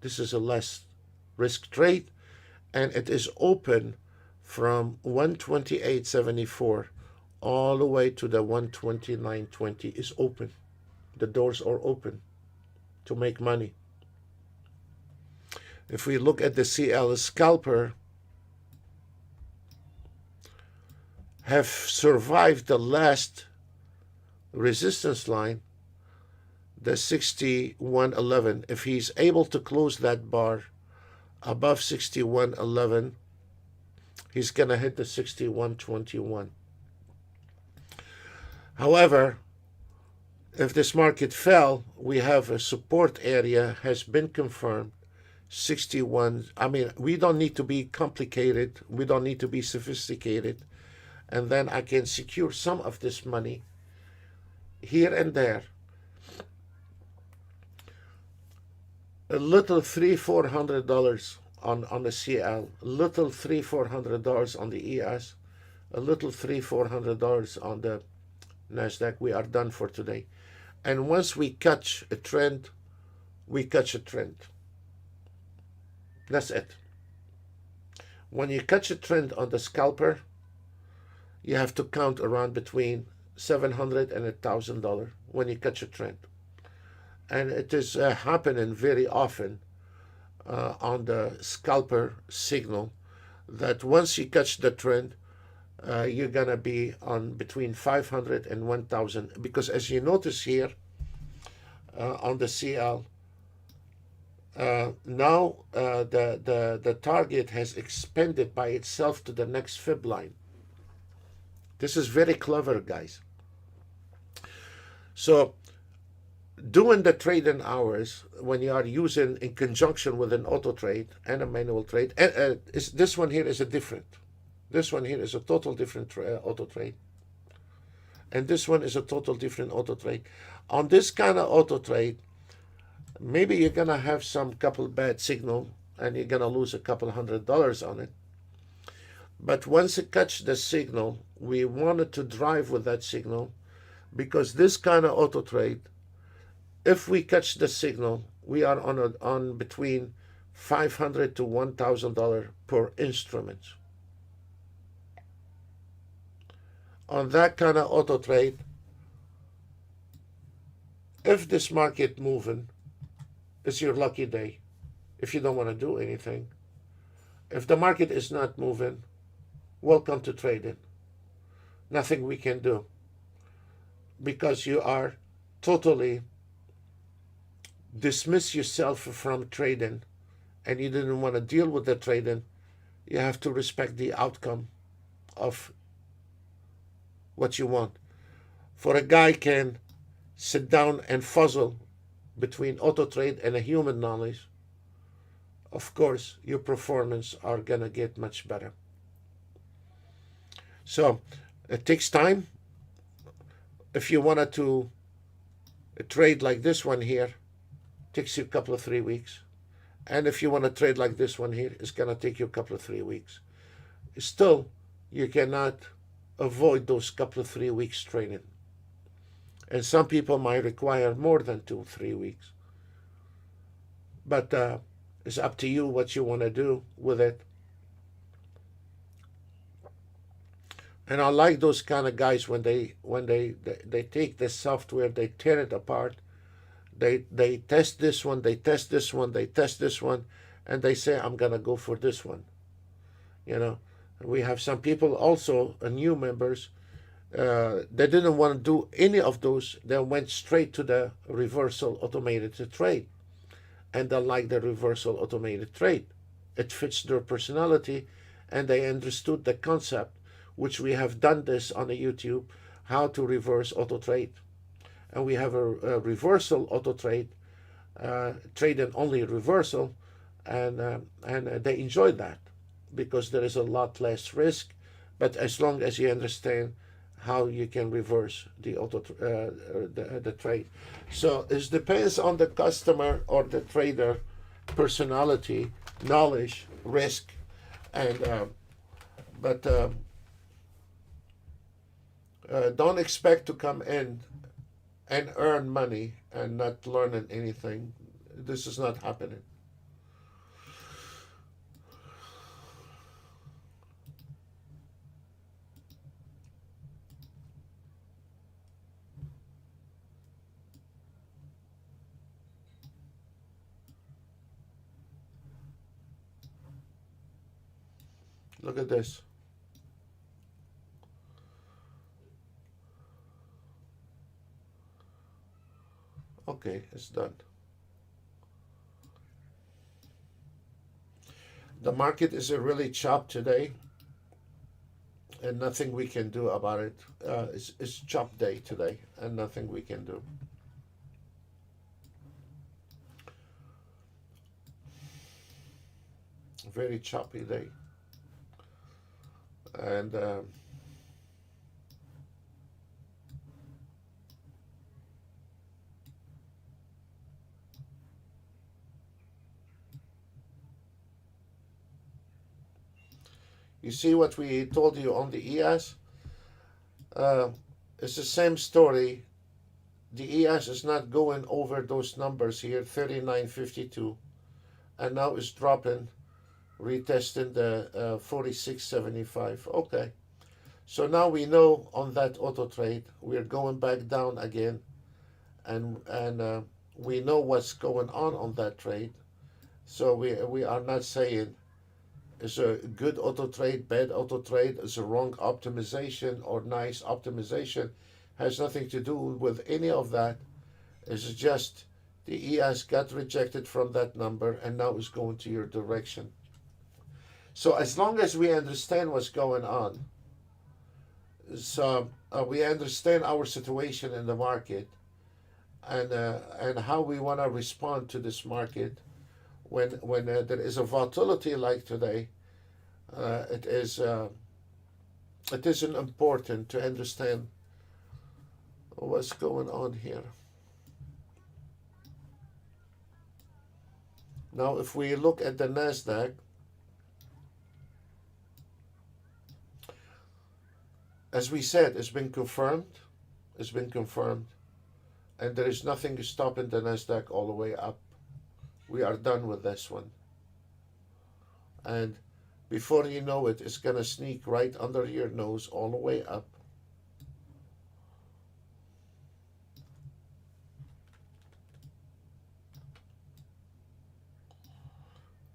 This is a less risk trade, and it is open from 128.74 all the way to the 129.20 is open. The doors are open to make money. If we look at the CL scalper, have survived the last resistance line. the 61.11. If he's able to close that bar above 61.11, he's going to hit the 61.21. However, if this market fell, we have a support area has been confirmed, 61. I mean, we don't need to be complicated. We don't need to be sophisticated. And then I can secure some of this money here and there. A little $300-400 on the CL, a little $300-400 on the ES, a little $300-400 on the NASDAQ. We are done for today. And once we catch a trend, we catch a trend. That's it. When you catch a trend on the scalper, you have to count around between $700 and $1,000 when you catch a trend. And it is happening very often on the scalper signal that once you catch the trend, you're going to be on between 500 and 1,000. Because as you notice here on the CL, now the target has expanded by itself to the next fib line. This is very clever, guys. So doing the trading hours when you are using in conjunction with an auto trade and a manual trade, this one here is a different. This one here is a total different auto trade. And this one is a total different auto trade. On this kind of auto trade, maybe you're going to have some couple bad signal and you're going to lose a couple $100 on it. But once you catch the signal, we wanted to drive with that signal, because this kind of auto trade, if we catch the signal, we are on between $500 to $1,000 per instrument. On that kind of auto trade, if this market moving, it's your lucky day if you don't want to do anything. If the market is not moving, welcome to trading. Nothing we can do, because you are totally dismiss yourself from trading and you didn't want to deal with the trading. You have to respect the outcome of what you want. For a guy can sit down and fuzzle between auto trade and a human knowledge, of course your performance are gonna get much better. So it takes time. If you wanted to trade like this one here, it takes you a couple of 3 weeks. And if you want to trade like this one here, it's going to take you a couple of 3 weeks. Still, you cannot avoid those couple of 3 weeks training. And some people might require more than 2-3 weeks. But it's up to you what you want to do with it. And I like those kind of guys when they take the software, they tear it apart, they test this one, they test this one, they test this one, and they say, I'm gonna go for this one. You know, we have some people also, new members, they didn't want to do any of those. They went straight to the reversal automated trade, and they like the reversal automated trade. It fits their personality, and they understood the concept, which we have done this on the YouTube, how to reverse auto trade. And we have a reversal auto trade, trading only reversal, and they enjoy that because there is a lot less risk. But as long as you understand how you can reverse the the trade, so it depends on the customer or the trader personality, knowledge, risk, and don't expect to come in and earn money and not learning anything. This is not happening. Look at this. Okay, it's done. The market is really chopped today, and nothing we can do about it. It's chop day today, and nothing we can do. Very choppy day, and you see what we told you on the ES. Uh, it's the same story. The ES is not going over those numbers here, 39.52, and now it's dropping, retesting the 46.75. Okay, so now we know on that auto trade we're going back down again, and we know what's going on that trade. So we are not saying it's a good auto trade, bad auto trade, it's a wrong optimization or nice optimization. Has nothing to do with any of that. It's just the ES got rejected from that number and now is going to your direction. So as long as we understand what's going on, so we understand our situation in the market, and how we want to respond to this market when there is a volatility like today. Uh, it is uh, it isn't important to understand what's going on here. Now, if we look at the Nasdaq, as we said, it's been confirmed. It's been confirmed, and there is nothing stopping the Nasdaq all the way up. We are done with this one, and before you know it, it's gonna sneak right under your nose all the way up.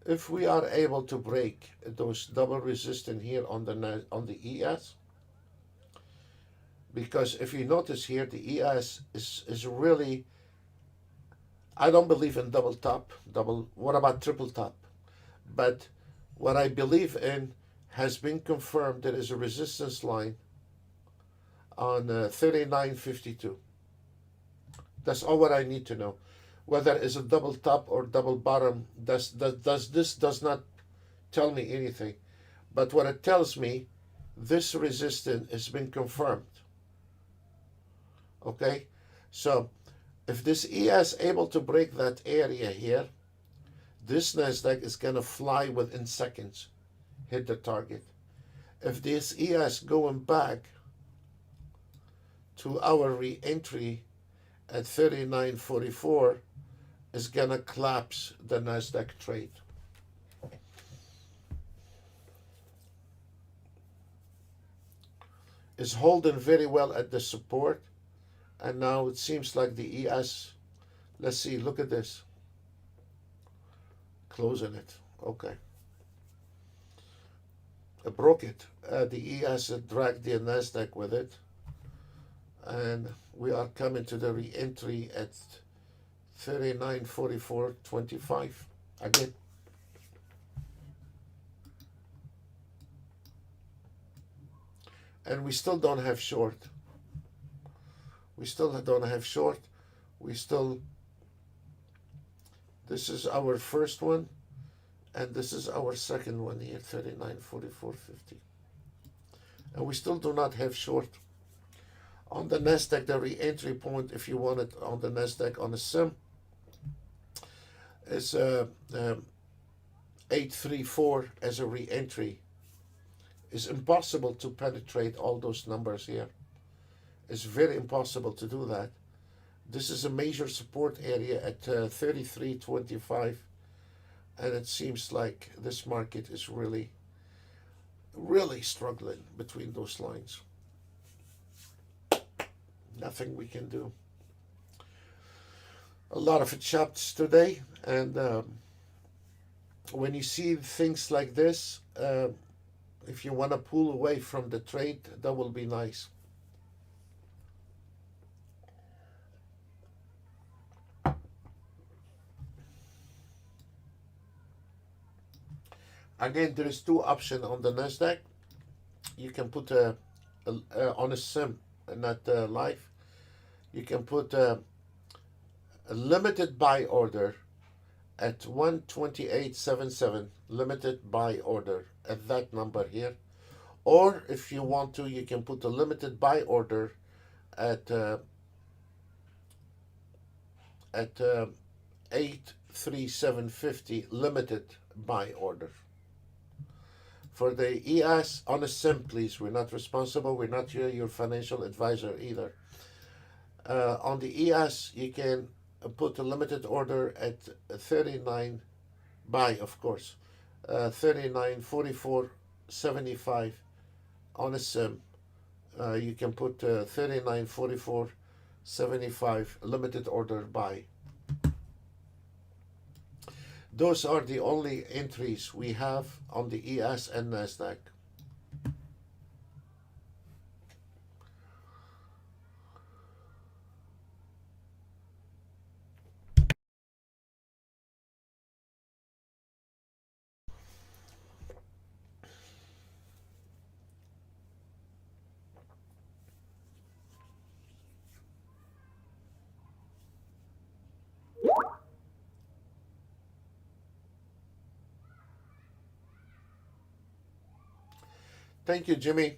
If we are able to break those double resistance here on the ES, because if you notice here, the ES is really, I don't believe in double top, double, what about triple top? But what I believe in has been confirmed. There is a resistance line on 39.52. That's all what I need to know. Whether it's a double top or double bottom, this does not tell me anything. But what it tells me, this resistance has been confirmed. Okay, so if this ES able to break that area here, this Nasdaq is gonna fly within seconds, hit the target. If this ES going back to our re-entry at 39.44, is gonna collapse the Nasdaq trade. Is holding very well at the support, and now it seems like the ES, let's see, look at this, closing it. Okay, it broke it. The ES dragged the Nasdaq with it, and we are coming to the re-entry at 39.44.25 again. And we still don't have short. We still don't have short. We still, this is our first one, and this is our second one here, 39.44.50. And we still do not have short. On the Nasdaq, the re-entry point, if you want it on the Nasdaq on a sim, is 834 as a re-entry. It's impossible to penetrate all those numbers here. It's very impossible to do that. This is a major support area at 33.25, and it seems like this market is really, really struggling between those lines. Nothing we can do. A lot of it chopped today, and when you see things like this, if you want to pull away from the trade, that will be nice. Again, there is two options on the Nasdaq. You can put on a sim, not live. You can put a limited buy order at 128.77, limited buy order at that number here. Or if you want to, you can put a limited buy order at 83750, limited buy order. For the ES, on a sim, please. We're not responsible. We're not your financial advisor either. On the ES, you can put a limited order at 39 buy, of course, 39.44.75 on a sim. You can put 39.44.75 limited order buy. Those are the only entries we have on the ES and Nasdaq. Thank you, Jimmy.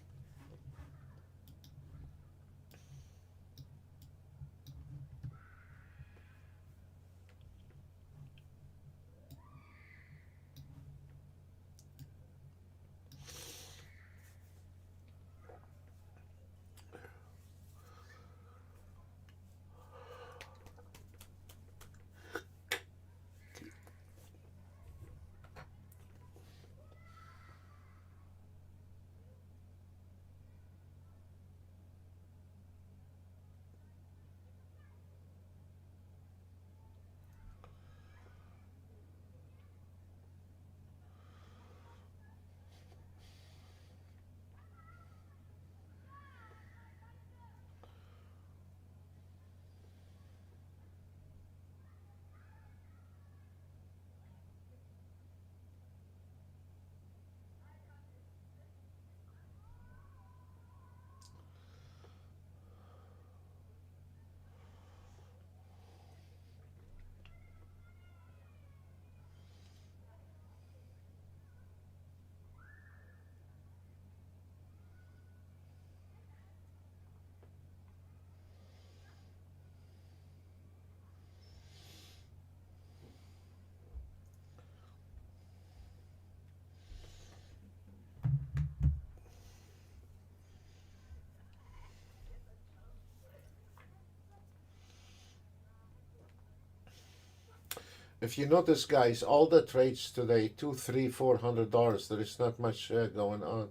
If you notice, guys, all the trades today, $200, $300, $400. There is not much going on.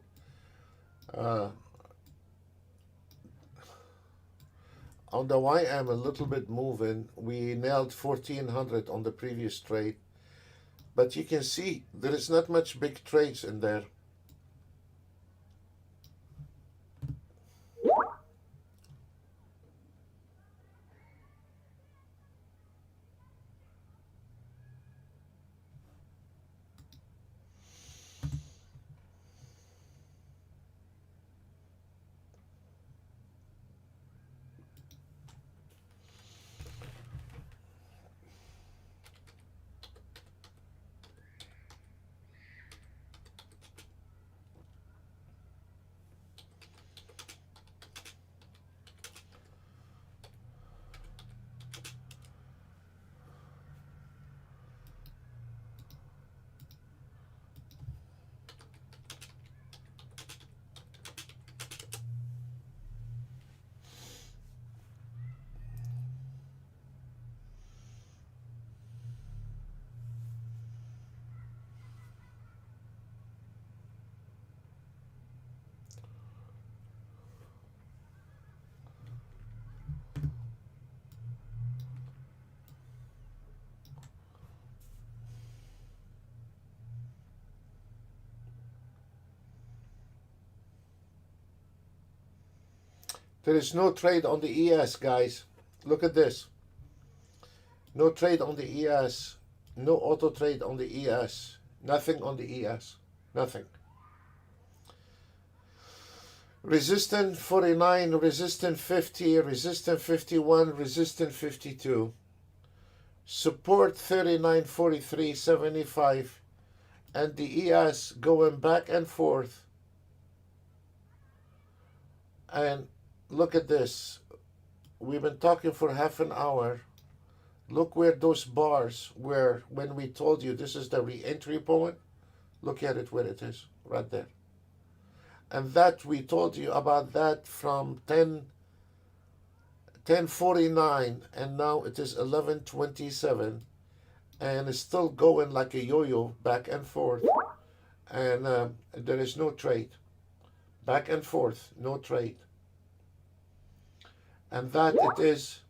On the YM, a little bit moving. We nailed 1400 on the previous trade, but you can see there is not much big trades in there. There is no trade on the ES, guys. Look at this. No trade on the ES. No auto trade on the ES. Nothing on the ES. Nothing. Resistance 49, resistance 50, resistance 51, resistance 52. Support 39.43.75, and the ES going back and forth. And look at this. We've been talking for half an hour. Look where those bars were when we told you this is the re-entry point. Look at it where it is, right there. And that we told you about that from 10:49, and now it is 11:27, and it's still going like a yo-yo back and forth, and there is no trade. Back and forth, no trade. And that it is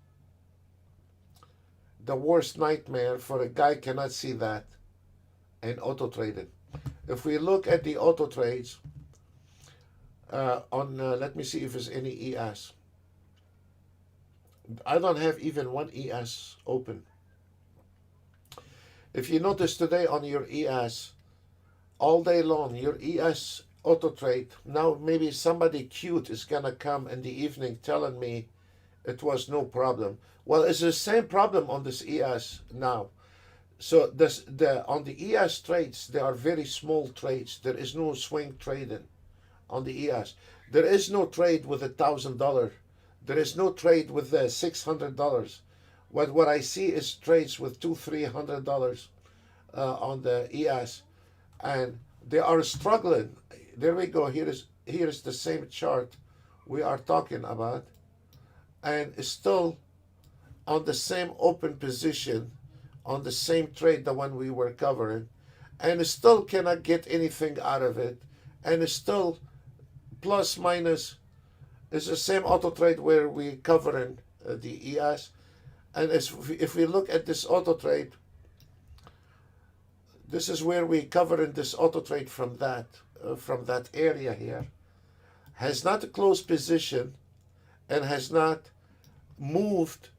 the worst nightmare for a guy cannot see that in auto trading. If we look at the auto trades, let me see if there's any ES. I don't have even one ES open. If you notice today on your ES, all day long, your ES auto trade, now maybe somebody cute is gonna come in the evening telling me it was no problem. Well, it's the same problem on this ES now. So on the ES trades, they are very small trades. There is no swing trading on the ES. There is no trade with $1,000. There is no trade with $600. What I see is trades with $200-300 on the ES, and they are struggling. There we go. Here is the same chart we are talking about, and it's still on the same open position, on the same trade, the one we were covering, and it still cannot get anything out of it, and it's still plus minus. It's the same auto trade where we covering the ES, and if we look at this auto trade, this is where we covering this auto trade from that area here, has not a closed position and has not moved,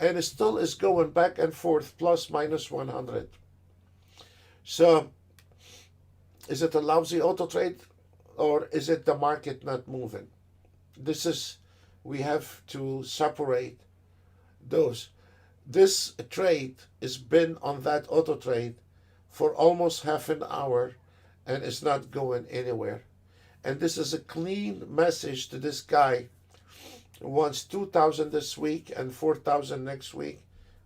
and it still is going back and forth plus minus 100. So is it a lousy auto trade, or is it the market not moving? We have to separate those. This trade has been on that auto trade for almost half an hour, and it's not going anywhere. And this is a clean message to this guy who wants 2,000 this week and 4,000 next week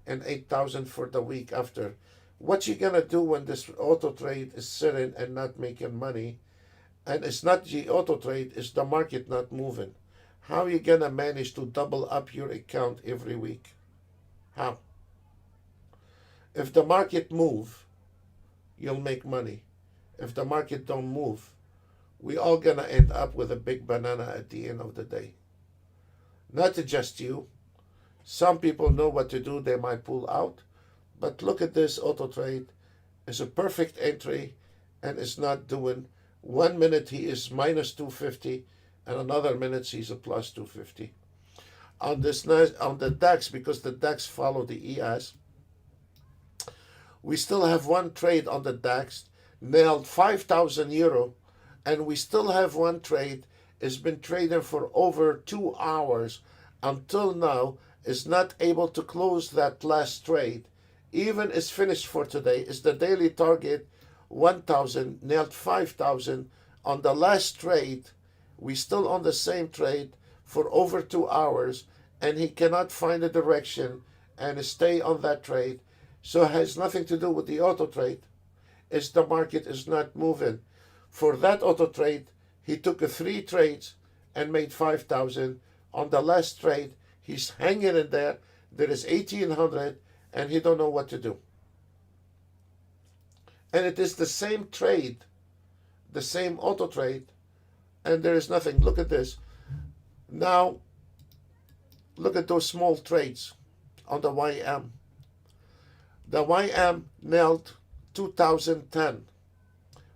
and 8,000 for the week after. What you gonna do when this auto trade is sitting and not making money? And it's not the auto trade, it's the market not moving. How are you gonna manage to double up your account every week? How? If the market move, you'll make money. If the market don't move, we all gonna end up with a big banana at the end of the day. Not just you. Some people know what to do, they might pull out. But look at this auto trade. It's a perfect entry, and it's not doing. 1 minute he is minus 250, and another minute he's a plus 250. On the DAX, because the DAX follow the ES, we still have one trade on the DAX, nailed 5,000 euro, and we still have one trade. It's been trading for over 2 hours until now, is not able to close that last trade. Even is finished for today, is the daily target 1,000, nailed 5,000 on the last trade. We still on the same trade for over 2 hours, and he cannot find a direction and stay on that trade. So it has nothing to do with the auto trade. It's the market is not moving. For that auto trade, he took 3 trades and made 5,000. On the last trade, he's hanging in there. There is 1,800, and he don't know what to do. And it is the same trade, the same auto trade, and there is nothing. Look at this. Now, look at those small trades on the YM. The YM nailed 2010.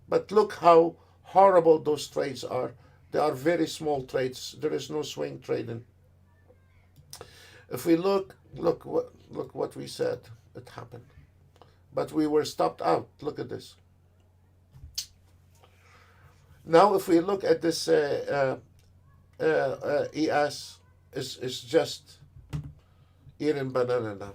But look how horrible those trades are. They are very small trades. There is no swing trading. If we look what we said. It happened. But we were stopped out. Look at this. Now, if we look at this ES, is just eating banana now.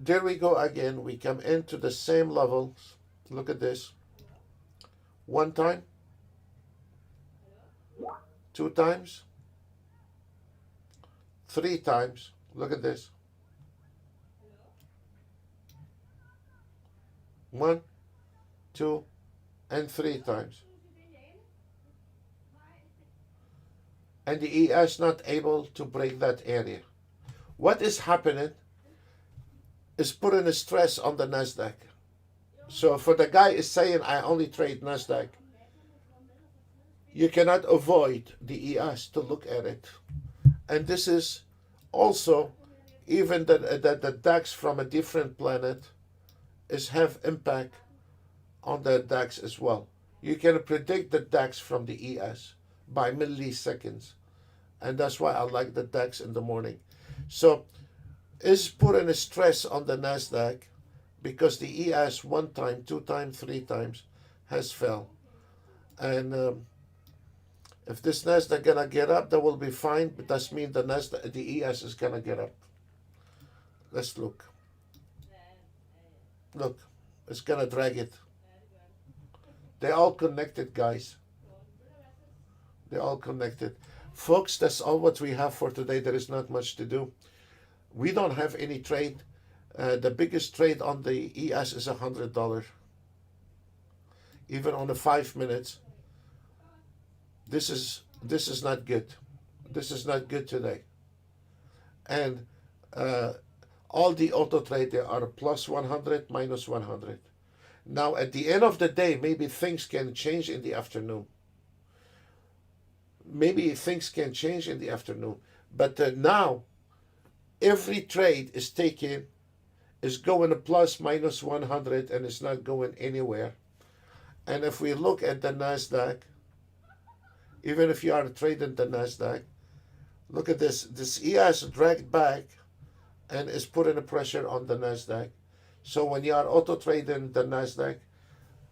There we go again. We come into the same levels. Look at this. One time, two times, three times. Look at this. One, two, and three times. And the ES not able to break that area. What is happening is putting a stress on the Nasdaq. So for the guy is saying I only trade Nasdaq, you cannot avoid the ES to look at it. And this is also even the DAX from a different planet is have impact on the DAX as well. You can predict the DAX from the ES by milliseconds. And that's why I like the DAX in the morning. So is putting a stress on the Nasdaq because the ES one time, two times, three times has fell. And if this Nasdaq gonna get up, that will be fine. But that means the ES is gonna get up. Let's look. Look, it's gonna drag it. They're all connected, guys. They're all connected. Folks, that's all what we have for today. There is not much to do. We don't have any trade. The biggest trade on the ES is $100. Even on the 5 minutes. This is not good. This is not good today. And all the auto trade, they are plus 100, minus 100. Now, at the end of the day, maybe things can change in the afternoon. Maybe things can change in the afternoon. But now, every trade is going to plus minus 100 and it's not going anywhere. And if we look at the Nasdaq, even if you are trading the Nasdaq, look at this. This ES dragged back and is putting a pressure on the Nasdaq. So when you are auto trading the Nasdaq,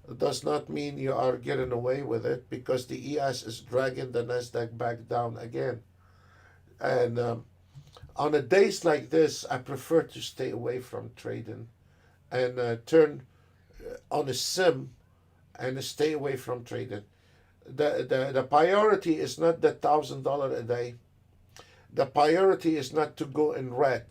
it does not mean you are getting away with it because the ES is dragging the Nasdaq back down again. And on a days like this, I prefer to stay away from trading and turn on a sim and stay away from trading. The priority is not the $1,000 a day. The priority is not to go in red.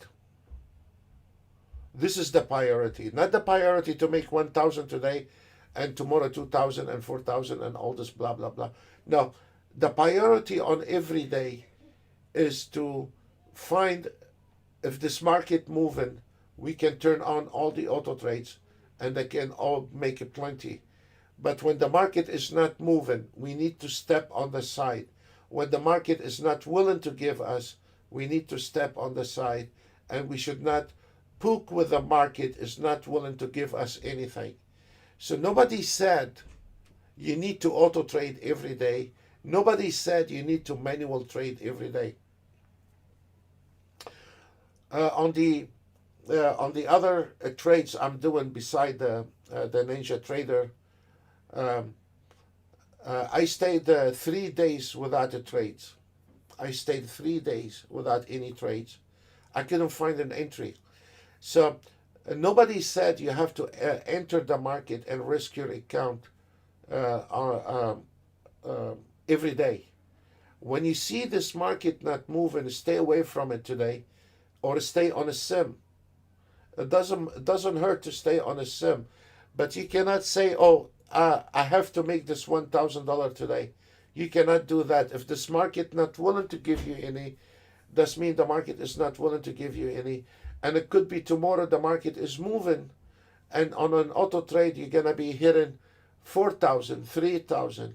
This is the priority, not the priority to make 1,000 today and tomorrow 2,000 and 4,000 and all this blah blah blah. No, the priority on every day is to find if this market moving, we can turn on all the auto trades and they can all make it plenty. But when the market is not moving, we need to step on the side. When the market is not willing to give us, we need to step on the side, and we should not poke with the market is not willing to give us anything. So nobody said you need to auto trade every day. Nobody said you need to manual trade every day. On the other trades I'm doing beside the Ninja Trader, I stayed 3 days without the trades. I stayed 3 days without any trades. I couldn't find an entry. So nobody said you have to enter the market and risk your account every day. When you see this market not moving, stay away from it today, or stay on a sim. It doesn't hurt to stay on a sim, but you cannot say, "Oh, I have to make this $1,000 today." You cannot do that. If this market not willing to give you any, that means the market is not willing to give you any. And it could be tomorrow the market is moving, and on an auto trade you're gonna be hitting 4,000, 3,000.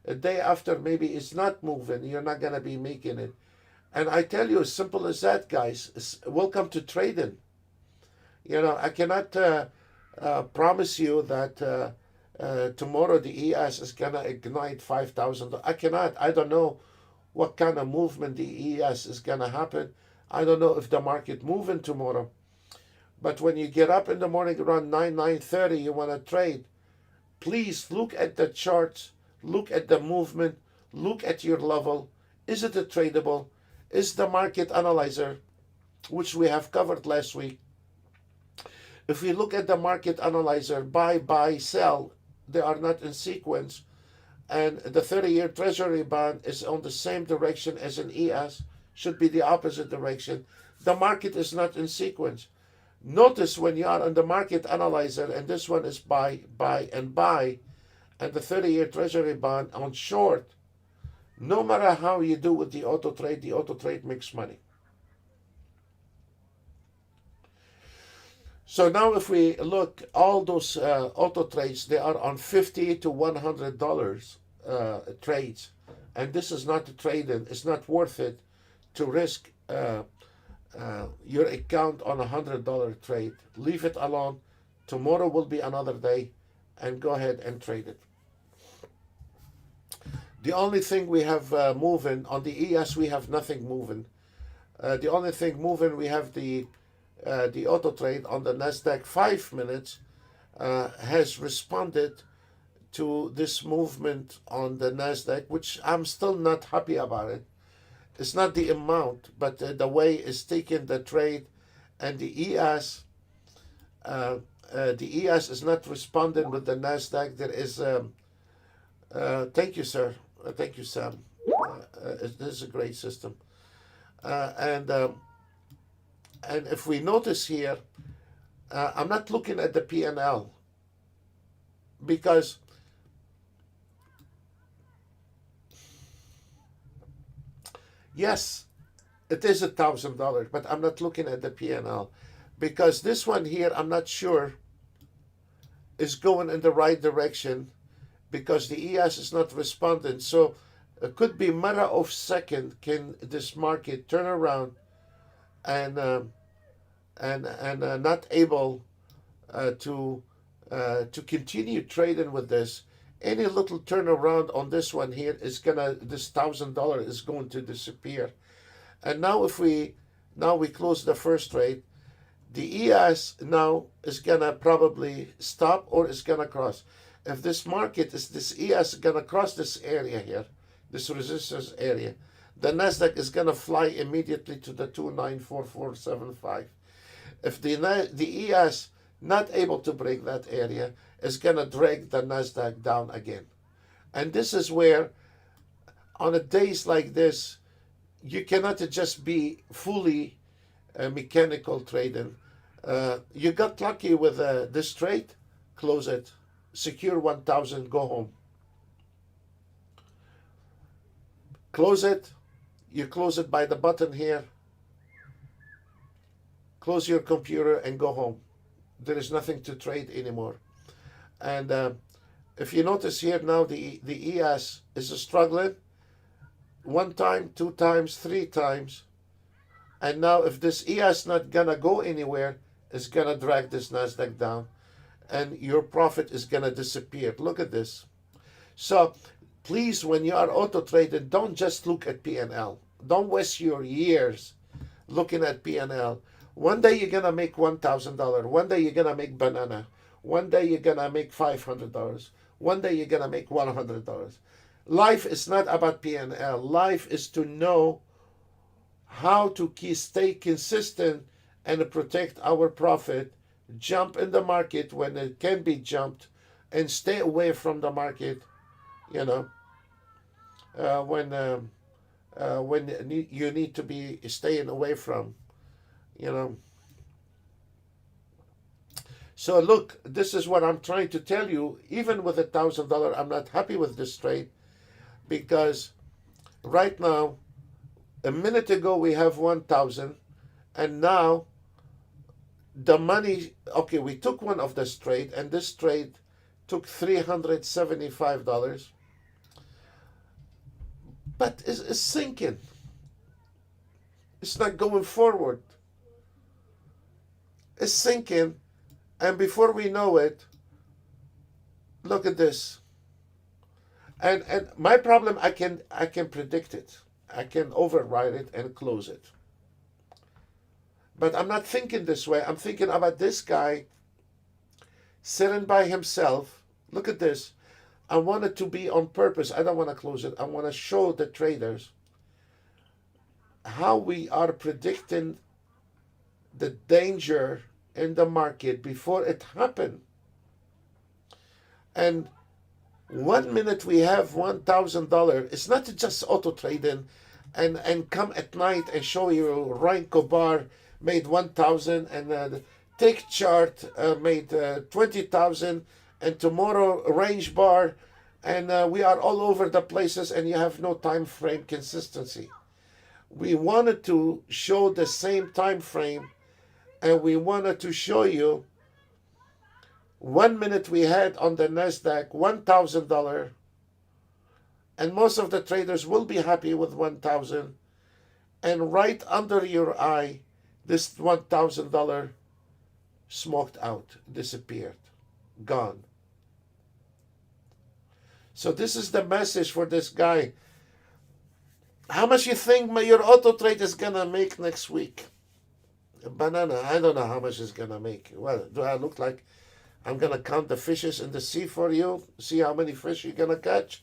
A day after maybe it's not moving, you're not gonna be making it. And I tell you, as simple as that, guys. Welcome to trading. You know, I cannot promise you that tomorrow the ES is gonna ignite 5,000. I cannot. I don't know what kind of movement the ES is going to happen. I don't know if the market moving tomorrow. But when you get up in the morning around 9:30, you want to trade, please look at the charts, look at the movement, look at your level. Is it a tradable? Is the market analyzer, which we have covered last week? If we look at the market analyzer, buy, sell, they are not in sequence. And the 30-year treasury bond is on the same direction as an ES, should be the opposite direction. The market is not in sequence. Notice when you are on the market analyzer, and this one is buy, and buy, and the 30-year treasury bond on short, no matter how you do with the auto trade makes money. So now if we look, all those auto trades, they are on $50 to $100 trades. And this is not a trade-in. It's not worth it to risk your account on $100 trade. Leave it alone. Tomorrow will be another day, and go ahead and trade it. The only thing we have moving, on the ES we have nothing moving. The only thing moving, we have the auto trade on the Nasdaq 5 minutes has responded to this movement on the Nasdaq, which I'm still not happy about it. It's not the amount, but the way it's taking the trade, and the ES is not responding with the Nasdaq. There is thank you, sir. Thank you, Sam. This is a great system. And if we notice here, I'm not looking at the P&L, because yes, it is $1,000, but I'm not looking at the P&L, because this one here, I'm not sure is going in the right direction, because the ES is not responding. So it could be a matter of second, can this market turn around and not able to continue trading with this. Any little turnaround on this one here is gonna, this $1,000 is going to disappear. And now if we close the first trade, the ES now is gonna probably stop, or is gonna cross. If this market is, this ES gonna cross this area here, this resistance area, the Nasdaq is gonna fly immediately to the 294475. If the ES not able to break that area, is gonna drag the Nasdaq down again. And this is where, on a days like this, you cannot just be fully mechanical trading. You got lucky with this trade, close it, secure 1,000, go home. Close it, you close it by the button here, close your computer and go home. There is nothing to trade anymore. And if you notice here now, the ES is struggling 1 time, 2 times, 3 times. And now if this ES not gonna go anywhere, it's gonna drag this Nasdaq down, and your profit is gonna disappear. Look at this. So please, when you are auto trading, don't just look at P&L. Don't waste your years looking at P&L. One day you're gonna make $1,000. One day you're gonna make banana. One day you're gonna make $500. One day you're gonna make $100. Life is not about P&L. Life is to know how to stay consistent and protect our profit, jump in the market when it can be jumped, and stay away from the market, you know, when you need to be staying away from, you know. So look, this is what I'm trying to tell you. Even with $1,000, I'm not happy with this trade, because right now, a minute ago we have 1,000, and now the money, okay, we took one of this trade, and this trade took $375, but it's sinking. It's not going forward. It's sinking, and before we know it, look at this. And my problem, I can predict it. I can override it and close it. But I'm not thinking this way. I'm thinking about this guy sitting by himself. Look at this. I want it to be on purpose. I don't want to close it. I want to show the traders how we are predicting the danger in the market before it happened. And 1 minute we have $1,000. It's not just auto trading and come at night and show you Ryan Kobar made 1,000 and Tick Chart made 20,000 and tomorrow range bar, and we are all over the places and you have no time frame consistency. We wanted to show the same time frame, and we wanted to show you 1 minute we had on the NASDAQ $1,000, and most of the traders will be happy with 1,000, and right under your eye this $1,000 smoked out, disappeared, gone. So this is the message for this guy. How much you think your auto trade is gonna make next week? Banana, I don't know how much it's gonna make. Well, do I look like I'm gonna count the fishes in the sea for you? See how many fish you're gonna catch?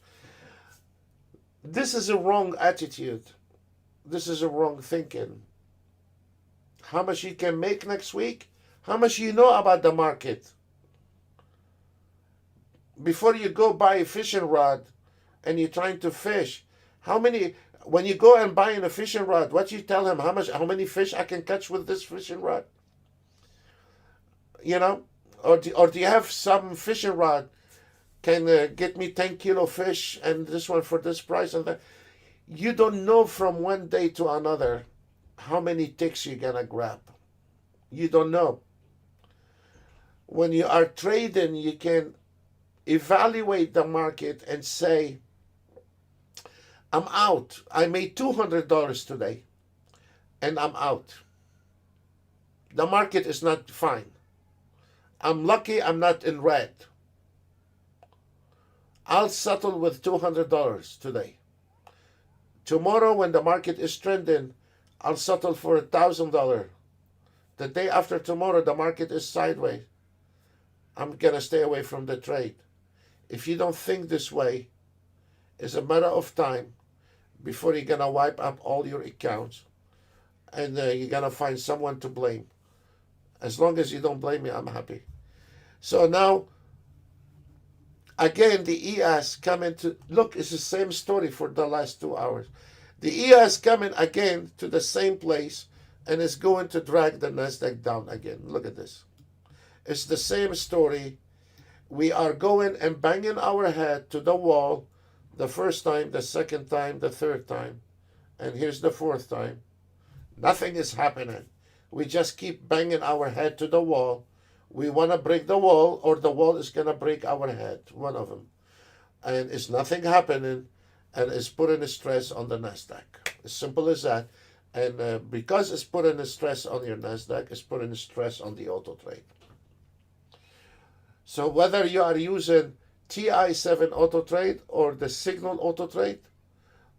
This is a wrong attitude. This is a wrong thinking. How much you can make next week? How much you know about the market? Before you go buy a fishing rod and you're trying to fish, when you go and buy a fishing rod, what you tell him, how many fish I can catch with this fishing rod? You know, or do you have some fishing rod can get me 10 kilo fish and this one for this price and that? You don't know from one day to another how many ticks you're gonna grab. You don't know. When you are trading, you can evaluate the market and say, I'm out. I made $200 today and I'm out. The market is not fine. I'm lucky I'm not in red. I'll settle with $200 today. Tomorrow when the market is trending, I'll settle for $1,000. The day after tomorrow, the market is sideways. I'm going to stay away from the trade. If you don't think this way, it's a matter of time before you're going to wipe up all your accounts and you're going to find someone to blame. As long as you don't blame me, I'm happy. So now, again, the ES coming to, look, it's the same story for the last 2 hours. The ES coming again to the same place and is going to drag the NASDAQ down again. Look at this. It's the same story. We are going and banging our head to the wall the first time, the second time, the third time, and here's the fourth time. Nothing is happening. We just keep banging our head to the wall. We want to break the wall, or the wall is going to break our head, one of them. And it's nothing happening, and it's putting a stress on the NASDAQ. As simple as that. And because it's putting a stress on your NASDAQ, it's putting a stress on the auto trade. So whether you are using TI7 auto trade or the Signal auto trade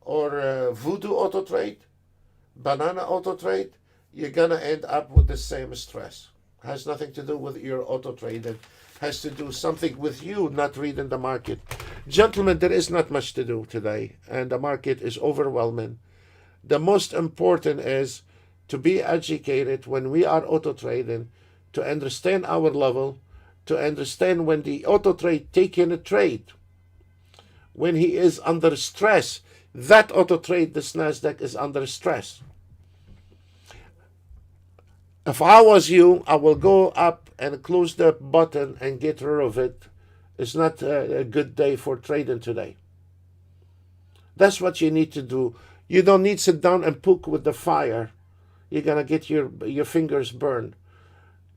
or Voodoo auto trade, Banana auto trade, you're going to end up with the same stress. Has nothing to do with your auto trading. Has to do something with you not reading the market. Gentlemen, there is not much to do today, and the market is overwhelming. The most important is to be educated when we are auto trading, to understand our level, to understand when the auto trade taking a trade, when he is under stress. That auto trade, this NASDAQ, is under stress. If I was you, I will go up and close the button and get rid of it. It's not a good day for trading today. That's what you need to do. You don't need to sit down and poke with the fire. You're going to get your fingers burned.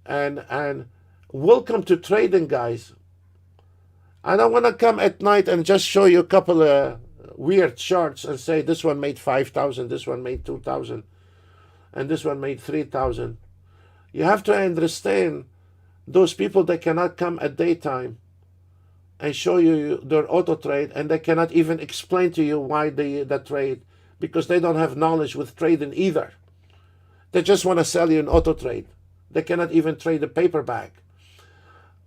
And welcome to trading, guys. I don't want to come at night and just show you a couple of weird charts and say this one made 5,000, this one made 2,000, and this one made 3,000. You have to understand those people that cannot come at daytime and show you their auto trade, and they cannot even explain to you why the trade because they don't have knowledge with trading either. They just want to sell you an auto trade. They cannot even trade a paperback.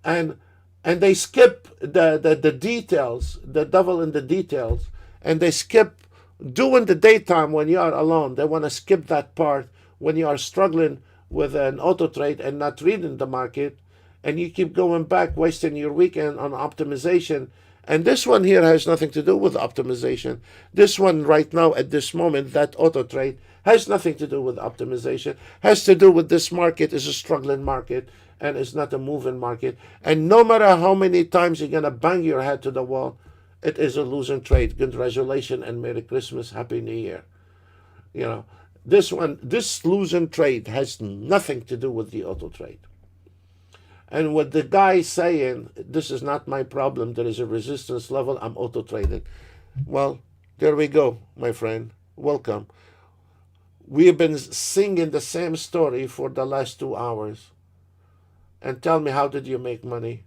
And they skip the details, the devil in the details, and they skip doing the daytime when you are alone. They want to skip that part when you are struggling with an auto trade and not reading the market, and you keep going back, wasting your weekend on optimization. And this one here has nothing to do with optimization. This one right now at this moment, that auto trade, has nothing to do with optimization. Has to do with this market is a struggling market and it's not a moving market. And no matter how many times you're going to bang your head to the wall, it is a losing trade. Congratulations and Merry Christmas, Happy New Year. You know, this losing trade has nothing to do with the auto trade. And what the guy saying, this is not my problem, there is a resistance level, I'm auto trading. Well, there we go, my friend. Welcome. We have been singing the same story for the last 2 hours. And tell me, how did you make money?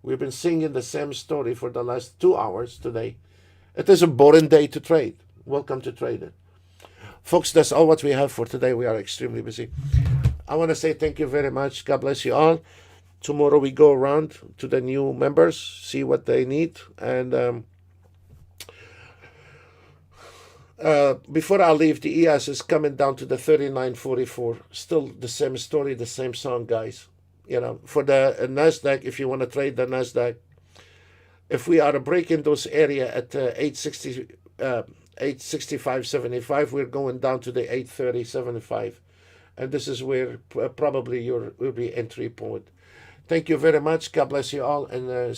We've been singing the same story for the last 2 hours today. It is a boring day to trade. Welcome to trading. Folks, that's all what we have for today. We are extremely busy. I want to say thank you very much. God bless you all. Tomorrow we go around to the new members, see what they need. And before I leave, the ES is coming down to the 39.44. Still the same story, the same song, guys. You know, for the NASDAQ, if you want to trade the NASDAQ, if we are breaking those area at 865.75, we're going down to the 830.75. And this is where probably will be entry point. Thank you very much. God bless you all. And